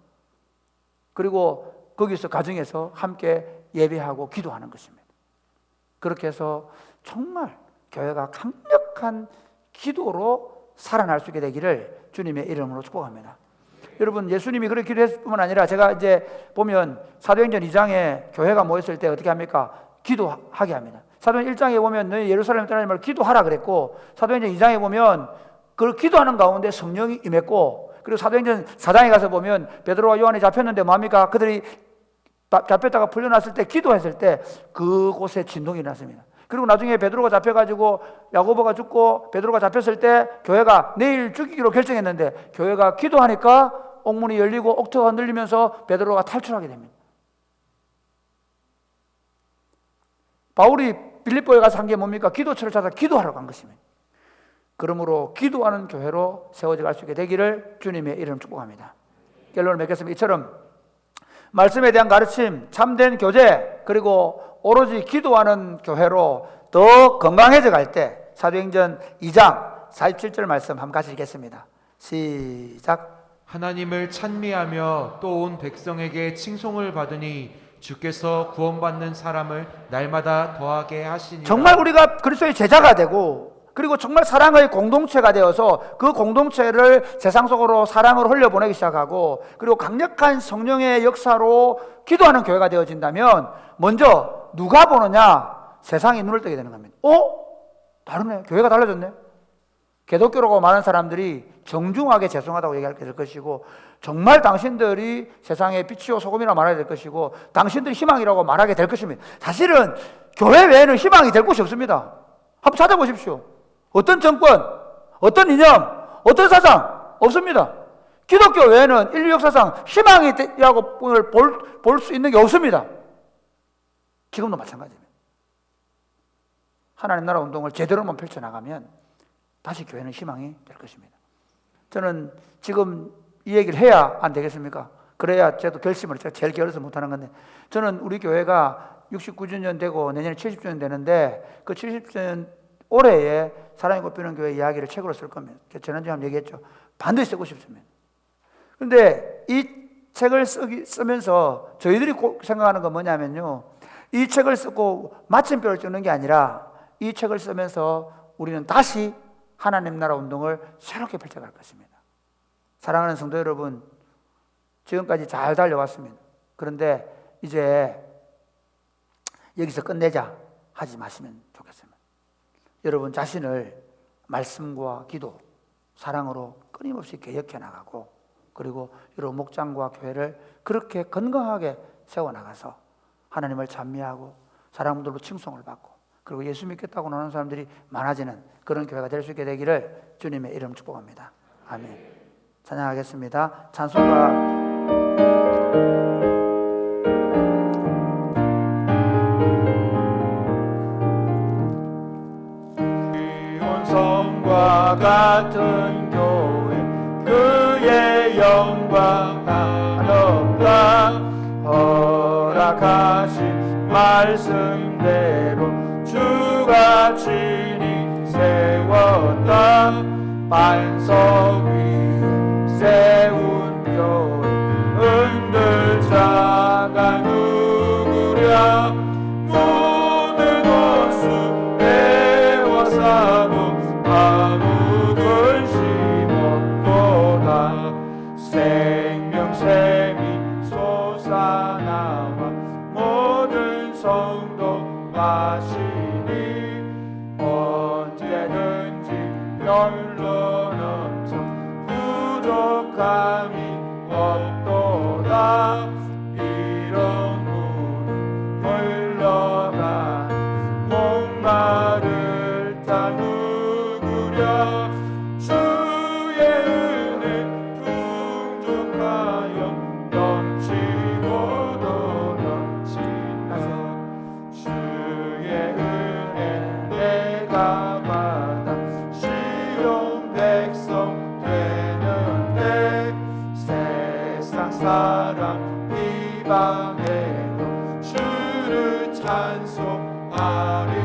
그리고 거기서 가정에서 함께 예배하고 기도하는 것입니다. 그렇게 해서 정말 교회가 강력한 기도로 살아날 수 있게 되기를 주님의 이름으로 축복합니다. 여러분, 예수님이 그렇게 기도했을 뿐만 아니라, 제가 이제 보면 사도행전 2장에 교회가 모였을 때 어떻게 합니까? 기도하게 합니다. 사도행전 1장에 보면 너희 예루살렘 떠나지 말고 기도하라 그랬고, 사도행전 2장에 보면 그걸 기도하는 가운데 성령이 임했고, 그리고 사도행전 4장에 가서 보면 베드로와 요한이 잡혔는데 뭐합니까? 그들이 잡혔다가 풀려났을 때, 기도했을 때 그곳에 진동이 났습니다. 그리고 나중에 베드로가 잡혀가지고 야고보가 죽고 베드로가 잡혔을 때 교회가 내일 죽이기로 결정했는데, 교회가 기도하니까 옥문이 열리고 옥토가 흔들리면서 베드로가 탈출하게 됩니다. 바울이 빌립보에 가서 한 게 뭡니까? 기도처를 찾아 기도하러 간 것입니다. 그러므로 기도하는 교회로 세워져 갈 수 있게 되기를 주님의 이름 축복합니다. 결론을 맺겠습니다. 이처럼 말씀에 대한 가르침, 참된 교제, 그리고 오로지 기도하는 교회로 더 건강해져 갈 때 사도행전 2장 47절 말씀 한번 같이 읽겠습니다. 시작. 하나님을 찬미하며 또 온 백성에게 칭송을 받으니 주께서 구원받는 사람을 날마다 더하게 하시니라. 정말 우리가 그리스도의 제자가 되고, 그리고 정말 사랑의 공동체가 되어서 그 공동체를 세상 속으로 사랑으로 흘려보내기 시작하고, 그리고 강력한 성령의 역사로 기도하는 교회가 되어진다면 먼저 누가 보느냐? 세상이 눈을 뜨게 되는 겁니다. 다르네. 교회가 달라졌네. 기독교라고 많은 사람들이 정중하게 죄송하다고 얘기할 될 것이고, 정말 당신들이 세상의 빛이요 소금이라 말해야 될 것이고, 당신들이 희망이라고 말하게 될 것입니다. 사실은 교회 외에는 희망이 될 곳이 없습니다. 한번 찾아보십시오. 어떤 정권, 어떤 이념, 어떤 사상 없습니다. 기독교 외에는 인류 역사상 희망이라고 볼 수 있는 게 없습니다. 지금도 마찬가지입니다. 하나님 나라 운동을 제대로만 펼쳐나가면 다시 교회는 희망이 될 것입니다. 저는 지금 이 얘기를 해야 안 되겠습니까? 그래야 저도 결심을, 제가 제일 게을러서 못하는 건데, 저는 우리 교회가 69주년 되고 내년에 70주년 되는데, 그 70주년 올해에 사랑이 꽃피우는 교회 이야기를 책으로 쓸 겁니다. 지난주에 한번 얘기했죠. 반드시 쓰고 싶습니다. 그런데 이 책을 쓰면서 저희들이 꼭 생각하는 건 뭐냐면요, 이 책을 쓰고 마침표를 찍는 게 아니라 이 책을 쓰면서 우리는 다시 하나님 나라 운동을 새롭게 펼쳐갈 것입니다. 사랑하는 성도 여러분, 지금까지 잘 달려왔습니다. 그런데 이제 여기서 끝내자 하지 마시면 좋겠습니다. 여러분 자신을 말씀과 기도, 사랑으로 끊임없이 개혁해 나가고, 그리고 여러분 목장과 교회를 그렇게 건강하게 세워나가서 하나님을 찬미하고 사람들로 칭송을 받고, 그리고 예수 믿겠다고 나오는 사람들이 많아지는 그런 교회가 될 수 있게 되기를 주님의 이름 축복합니다. 아멘. 찬양하겠습니다. 찬송가 성과 같은 교회 그의 영광 한없다 허락하신 말씀대로 주가 친히 세웠다 반석 위에 세운 교회 흔들 자가 누구랴 모든 원수 애워싸고 아무 근심 없도다 생명샘이 솟아나와 모든 성도 마시니 언제든지 널로 넘쳐 부족함이 없도다 이런 물 흘러가 목마를 타 누구랴 주의 은혜 풍족하여 넘치고도 넘치나 주의 은혜 내가 받아 시온 백성 되는데 세상 사람 이방에도 주를 찬송하리라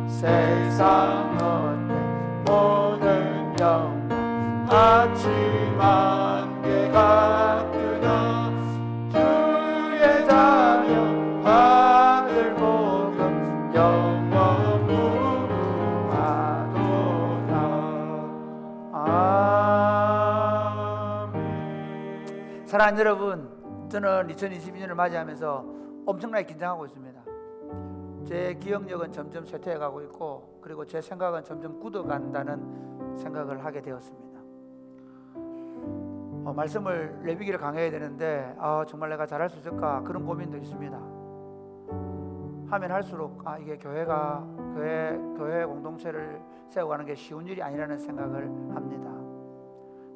세상 어때 모든 영광 아침 안개 같으나 주의 자녀 아들 복음 영원 무궁하도다 아멘. 사랑하는 여러분, 저는 2022년을 맞이하면서 엄청나게 긴장하고 있습니다. 제 기억력은 점점 쇠퇴해 가고 있고, 그리고 제 생각은 점점 굳어간다는 생각을 하게 되었습니다. 말씀을 레위기를 강해야 되는데 정말 내가 잘할 수 있을까 그런 고민도 있습니다. 하면 할수록 이게 교회 공동체를 세워가는 게 쉬운 일이 아니라는 생각을 합니다.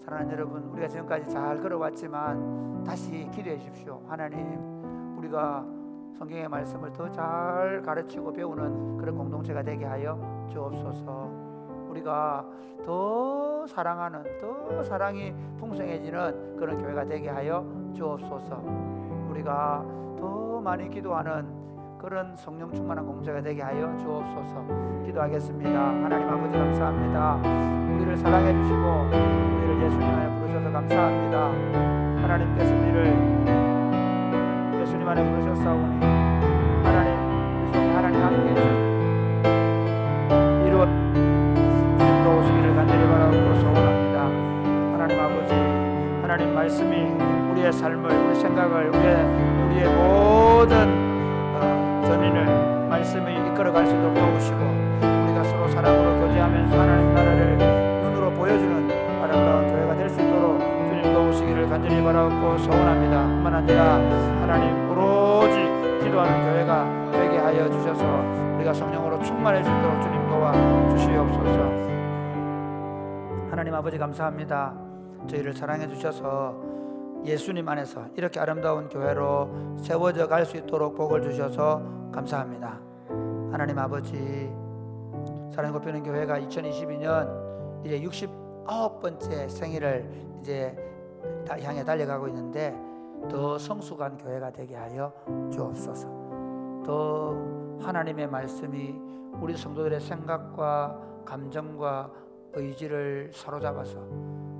사랑하는 여러분, 우리가 지금까지 잘 걸어왔지만 다시 기도해 주십시오. 하나님, 우리가 성경의 말씀을 더 잘 가르치고 배우는 그런 공동체가 되게 하여 주옵소서. 우리가 더 사랑하는, 더 사랑이 풍성해지는 그런 교회가 되게 하여 주옵소서. 우리가 더 많이 기도하는 그런 성령 충만한 공동체가 되게 하여 주옵소서. 기도하겠습니다. 하나님 아버지 감사합니다. 우리를 사랑해 주시고 우리를 예수님 안에 부르셔서 감사합니다. 하나님께서 우리를 예수님 안에 부르셨사오니 하나님, 우리 속에 하나님 함께 이루어 주님도 오시기를 간절히 바라고 소원합니다. 하나님 아버지, 하나님 말씀이 우리의 삶을, 우리 생각을, 우리의 모든 전인을 말씀이 이끌어갈 수 있도록 도우시고, 우리가 서로 사랑으로 교제하면서 하나님 나라를 눈으로 보여주는 아름다운 교회가 될 수 있도록 주님 도우시기를 간절히 바라고 소원합니다. 뿐만 아니라 하나님 오로지 기도하는 교회가 되게 하여 주셔서 우리가 성령으로 충만할 수 있도록 주님 도와 주시옵소서. 하나님 아버지 감사합니다. 저희를 사랑해 주셔서 예수님 안에서 이렇게 아름다운 교회로 세워져 갈 수 있도록 복을 주셔서 감사합니다. 하나님 아버지, 사랑의 꽃피는 교회가 2022년 이제 69번째 생일을 이제 향해 달려가고 있는데 더 성숙한 교회가 되게 하여 주옵소서. 더 하나님의 말씀이 우리 성도들의 생각과 감정과 의지를 사로잡아서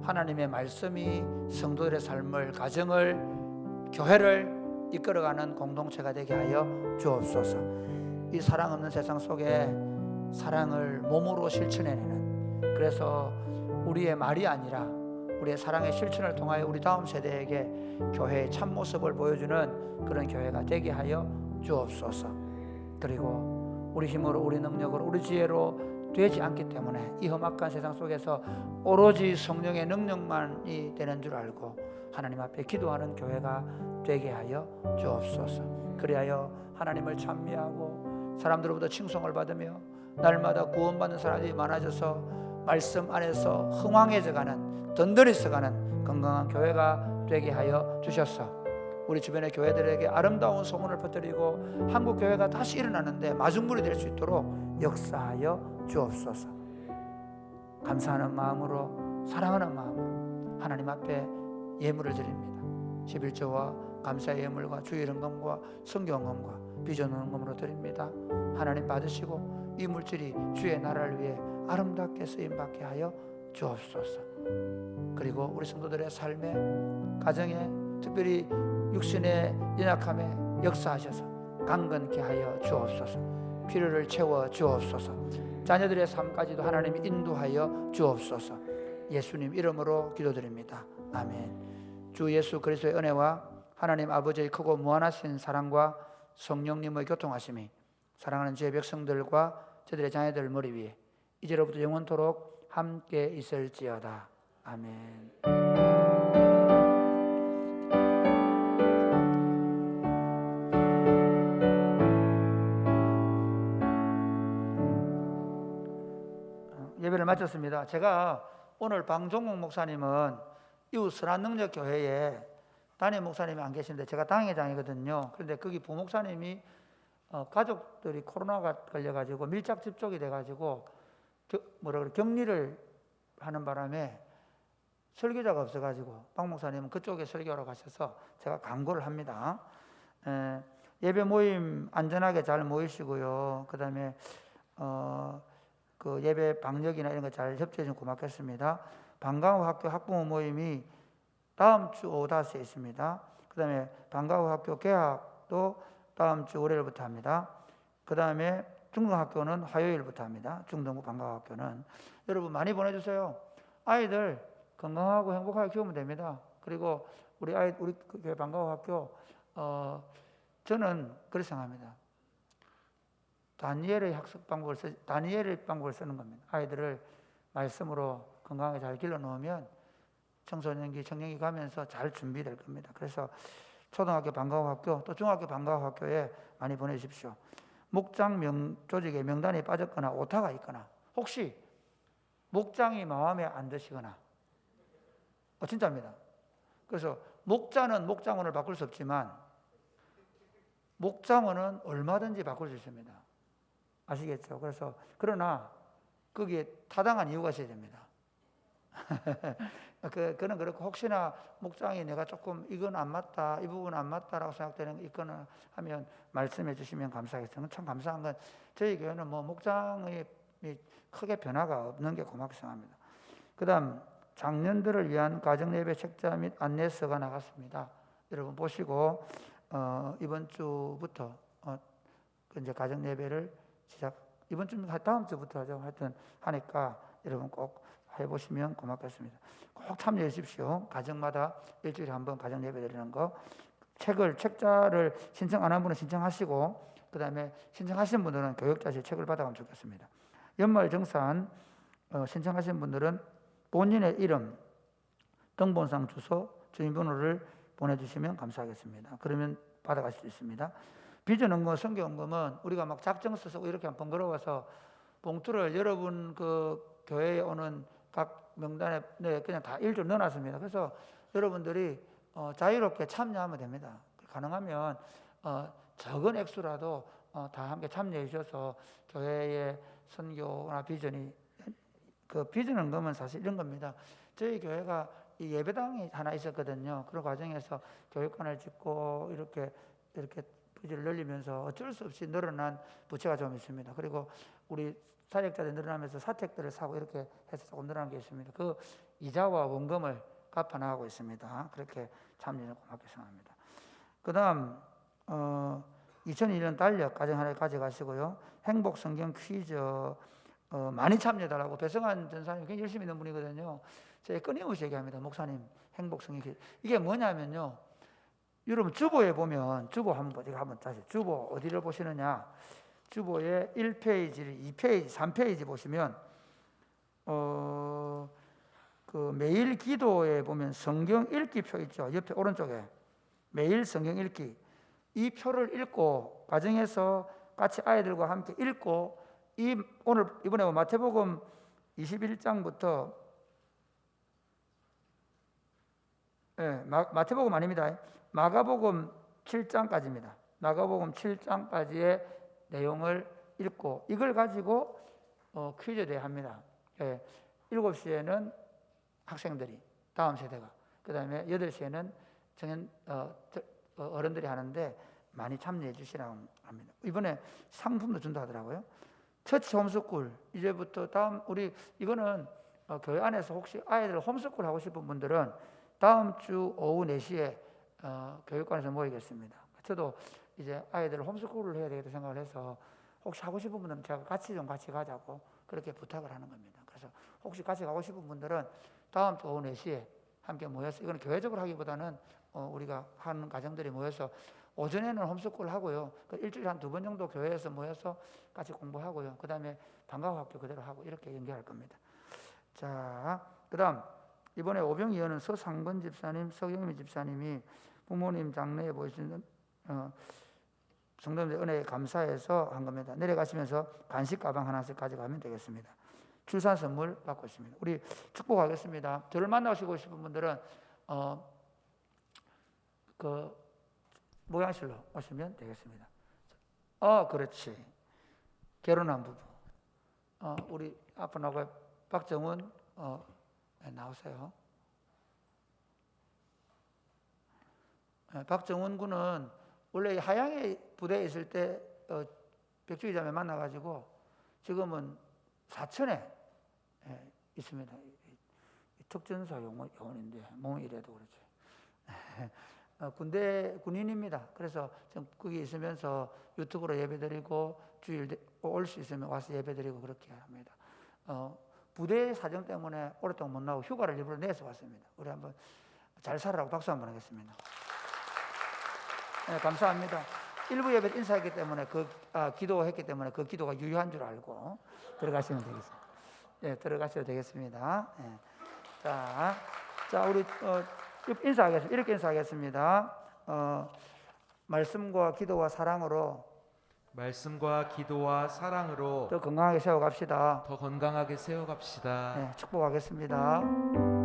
하나님의 말씀이 성도들의 삶을, 가정을, 교회를 이끌어가는 공동체가 되게 하여 주옵소서. 이 사랑 없는 세상 속에 사랑을 몸으로 실천해내는, 그래서 우리의 말이 아니라 우리의 사랑의 실천을 통하여 우리 다음 세대에게 교회의 참모습을 보여주는 그런 교회가 되게 하여 주옵소서. 그리고 우리 힘으로, 우리 능력으로, 우리 지혜로 되지 않기 때문에 이 험악한 세상 속에서 오로지 성령의 능력만이 되는 줄 알고 하나님 앞에 기도하는 교회가 되게 하여 주옵소서. 그리하여 하나님을 찬미하고 사람들로부터 칭송을 받으며 날마다 구원받는 사람들이 많아져서 말씀 안에서 흥왕해져가는, 던드리서가는 건강한 교회가 되게 하여 주셨소. 우리 주변의 교회들에게 아름다운 소문을 퍼뜨리고 한국 교회가 다시 일어나는데 마중물이 될 수 있도록 역사하여 주옵소서. 감사하는 마음으로, 사랑하는 마음으로 하나님 앞에 예물을 드립니다. 11조와 감사의 예물과 주의 헌금과 성경헌금과 비전 헌금으로 드립니다. 하나님 받으시고 이 물질이 주의 나라를 위해 아름답게 쓰임받게 하여 주옵소서. 그리고 우리 성도들의 삶에, 가정에, 특별히 육신의 연약함에 역사하셔서 강건케 하여 주옵소서. 필요를 채워 주옵소서. 자녀들의 삶까지도 하나님이 인도하여 주옵소서. 예수님 이름으로 기도드립니다. 아멘. 주 예수 그리스도의 은혜와 하나님 아버지의 크고 무한하신 사랑과 성령님의 교통하심이 사랑하는 주의 백성들과 저들의 자녀들 머리 위에 이제로부터 영원토록 함께 있을지어다. 아멘. 예배를 마쳤습니다. 제가 오늘 방종국 목사님은 이웃 선한능력교회에 담임 목사님이 안 계신데 제가 당회장이거든요. 그런데 거기 부목사님이 가족들이 코로나가 걸려가지고 밀접 접촉이 돼가지고 격리를 하는 바람에 설교자가 없어가지고 박 목사님은 그쪽에 설교하러 가셔서 제가 강구를 합니다. 예배 모임 안전하게 잘 모이시고요. 그 다음에 그 예배 방역이나 이런 거 잘 협조해 주면 고맙겠습니다. 방과후 학교 학부모 모임이 다음 주 오다시에 있습니다. 그 다음에 방과후 학교 개학도 다음 주 월요일부터 합니다. 그 다음에 중등학교는 화요일부터 합니다. 중등부 방과후 학교는. 여러분 많이 보내주세요. 아이들 건강하고 행복하게 키우면 됩니다. 그리고 우리 방과후 학교 저는 그렇게 생각합니다. 다니엘의 학습 방법을 다니엘의 방법을 쓰는 겁니다. 아이들을 말씀으로 건강하게 잘 길러 놓으면 청소년기, 청년기 가면서 잘 준비될 겁니다. 그래서 초등학교 방과후 학교 또 중학교 방과후 학교에 많이 보내주십시오. 목장 조직에 명단이 빠졌거나 오타가 있거나 혹시 목장이 마음에 안 드시거나 진짜입니다. 그래서 목자는 목장원을 바꿀 수 없지만 목장원은 얼마든지 바꿀 수 있습니다. 아시겠죠? 그래서 그러나 거기에 타당한 이유가 있어야 됩니다. 그는 그렇고 혹시나 목장이 내가 조금 이건 안 맞다, 이 부분 안 맞다라고 생각되는 거 있거나 하면 말씀해 주시면 감사하겠습니다. 참 감사한 건 저희 교회는 뭐 목장이 크게 변화가 없는 게 고맙게 생각합니다. 그 다음 장년들을 위한 가정예배 책자 및 안내서가 나갔습니다. 여러분 보시고 이번 주부터 이제 가정예배를 이번 주 다음 주부터 하죠. 하여튼 하니까 여러분 꼭 해보시면 고맙겠습니다. 꼭 참여해 주십시오. 가정마다 일주일에 한 번 가정 예배 드리는 거. 책자를 신청 안 한 분은 신청하시고 그 다음에 신청하신 분들은 교육자실 책을 받아가면 좋겠습니다. 연말정산 신청하신 분들은 본인의 이름, 등본상 주소, 주민번호를 보내주시면 감사하겠습니다. 그러면 받아가실 수 있습니다. 비전헌금, 성경헌금은 우리가 막 작정서 쓰고 이렇게 번거로워서 봉투를 여러분 그 교회에 오는 각 명단에 그냥 다 일조 넣어놨습니다. 그래서 여러분들이 자유롭게 참여하면 됩니다. 가능하면 적은 액수라도 다 함께 참여해 주셔서 교회의 선교나 비전이 그 비전헌금은 사실 이런 겁니다. 저희 교회가 이 예배당이 하나 있었거든요. 그런 과정에서 교육관을 짓고 이렇게 부지를 늘리면서 어쩔 수 없이 늘어난 부채가 좀 있습니다. 그리고 우리 사역자들이 늘어나면서 사택들을 사고 이렇게 해서 조금 늘어난 게 있습니다. 그 이자와 원금을 갚아나가고 있습니다. 그렇게 참여는 고맙게 생각합니다. 그 다음 2002년 달력 가정 하나 가져가시고요. 행복 성경 퀴즈 많이 참여해달라고 배성환 전사님 굉장히 열심히 있는 분이거든요. 제가 끊임없이 얘기합니다. 목사님 행복성이 이게 뭐냐면요. 여러분 주보에 보면 주보 한번 다시 주보 어디를 보시느냐? 주보의 1페이지, 2페이지, 3페이지 보시면 그 매일 기도에 보면 성경 읽기 표 있죠. 옆에 오른쪽에 매일 성경 읽기 이 표를 읽고 가정에서 같이 아이들과 함께 읽고 이번에 마태복음 21장부터 마태복음 아닙니다. 마가복음 7장까지입니다. 마가복음 7장까지의 내용을 읽고 이걸 가지고 퀴즈 대회합니다. 7시에는 학생들이 다음 세대가 그 다음에 8시에는 정연 어른들이 하는데 많이 참여해 주시라고 합니다. 이번에 상품도 준다 하더라고요. 처치 홈스쿨 이제부터 다음 우리 이거는 교회 안에서 혹시 아이들 홈스쿨 하고 싶은 분들은 다음 주 오후 4시에 교육관에서 모이겠습니다. 저도 이제 아이들 홈스쿨을 해야 되겠다 생각을 해서 혹시 하고 싶은 분들은 제가 같이 가자고 그렇게 부탁을 하는 겁니다. 그래서 혹시 같이 가고 싶은 분들은 다음 주 오후 4시에 함께 모여서 이건 교회적으로 하기보다는 우리가 하는 가정들이 모여서 오전에는 홈스쿨 하고요. 일주일에 한 2번 정도 교회에서 모여서 같이 공부하고요. 그 다음에 방과후 학교 그대로 하고 이렇게 연결할 겁니다. 자, 그 다음 이번에 오병이어는 서상건 집사님, 서경미 집사님이 부모님 장례에 보시는 성도님들 은혜에 감사해서 한 겁니다. 내려가시면서 간식 가방 하나씩 가져가면 되겠습니다. 출산 선물 받고 있습니다. 우리 축복하겠습니다. 저를 만나시고 싶은 분들은 그 모양실로 오시면 되겠습니다. 그렇지. 결혼한 부부. 우리 앞으로 나오고 박정훈 나오세요. 박정훈 군은 원래 하양에 부대에 있을 때 백주기자매 만나가지고 지금은 사천에 있습니다. 특전사 요원인데 몸이 이래도 그렇죠. 군대 군인입니다. 그래서 좀 거기 있으면서 유튜브로 예배드리고 주일 올 수 있으면 와서 예배드리고 그렇게 합니다. 부대 사정 때문에 오랫동안 못 나오고 휴가를 일부러 내서 왔습니다. 우리 한번 잘 살아라고 박수 한번 하겠습니다. 네, 감사합니다. 일부 예배 인사했기 때문에 기도했기 때문에 그 기도가 유효한 줄 알고 들어가시면 되겠습니다. 네, 들어가셔도 되겠습니다. 네. 자, 우리 인사하겠습니다. 이렇게 인사하겠습니다. 말씀과 기도와 사랑으로 더 더 건강하게 세워갑시다. 건강하게 세워갑시다. 네, 축복하겠습니다.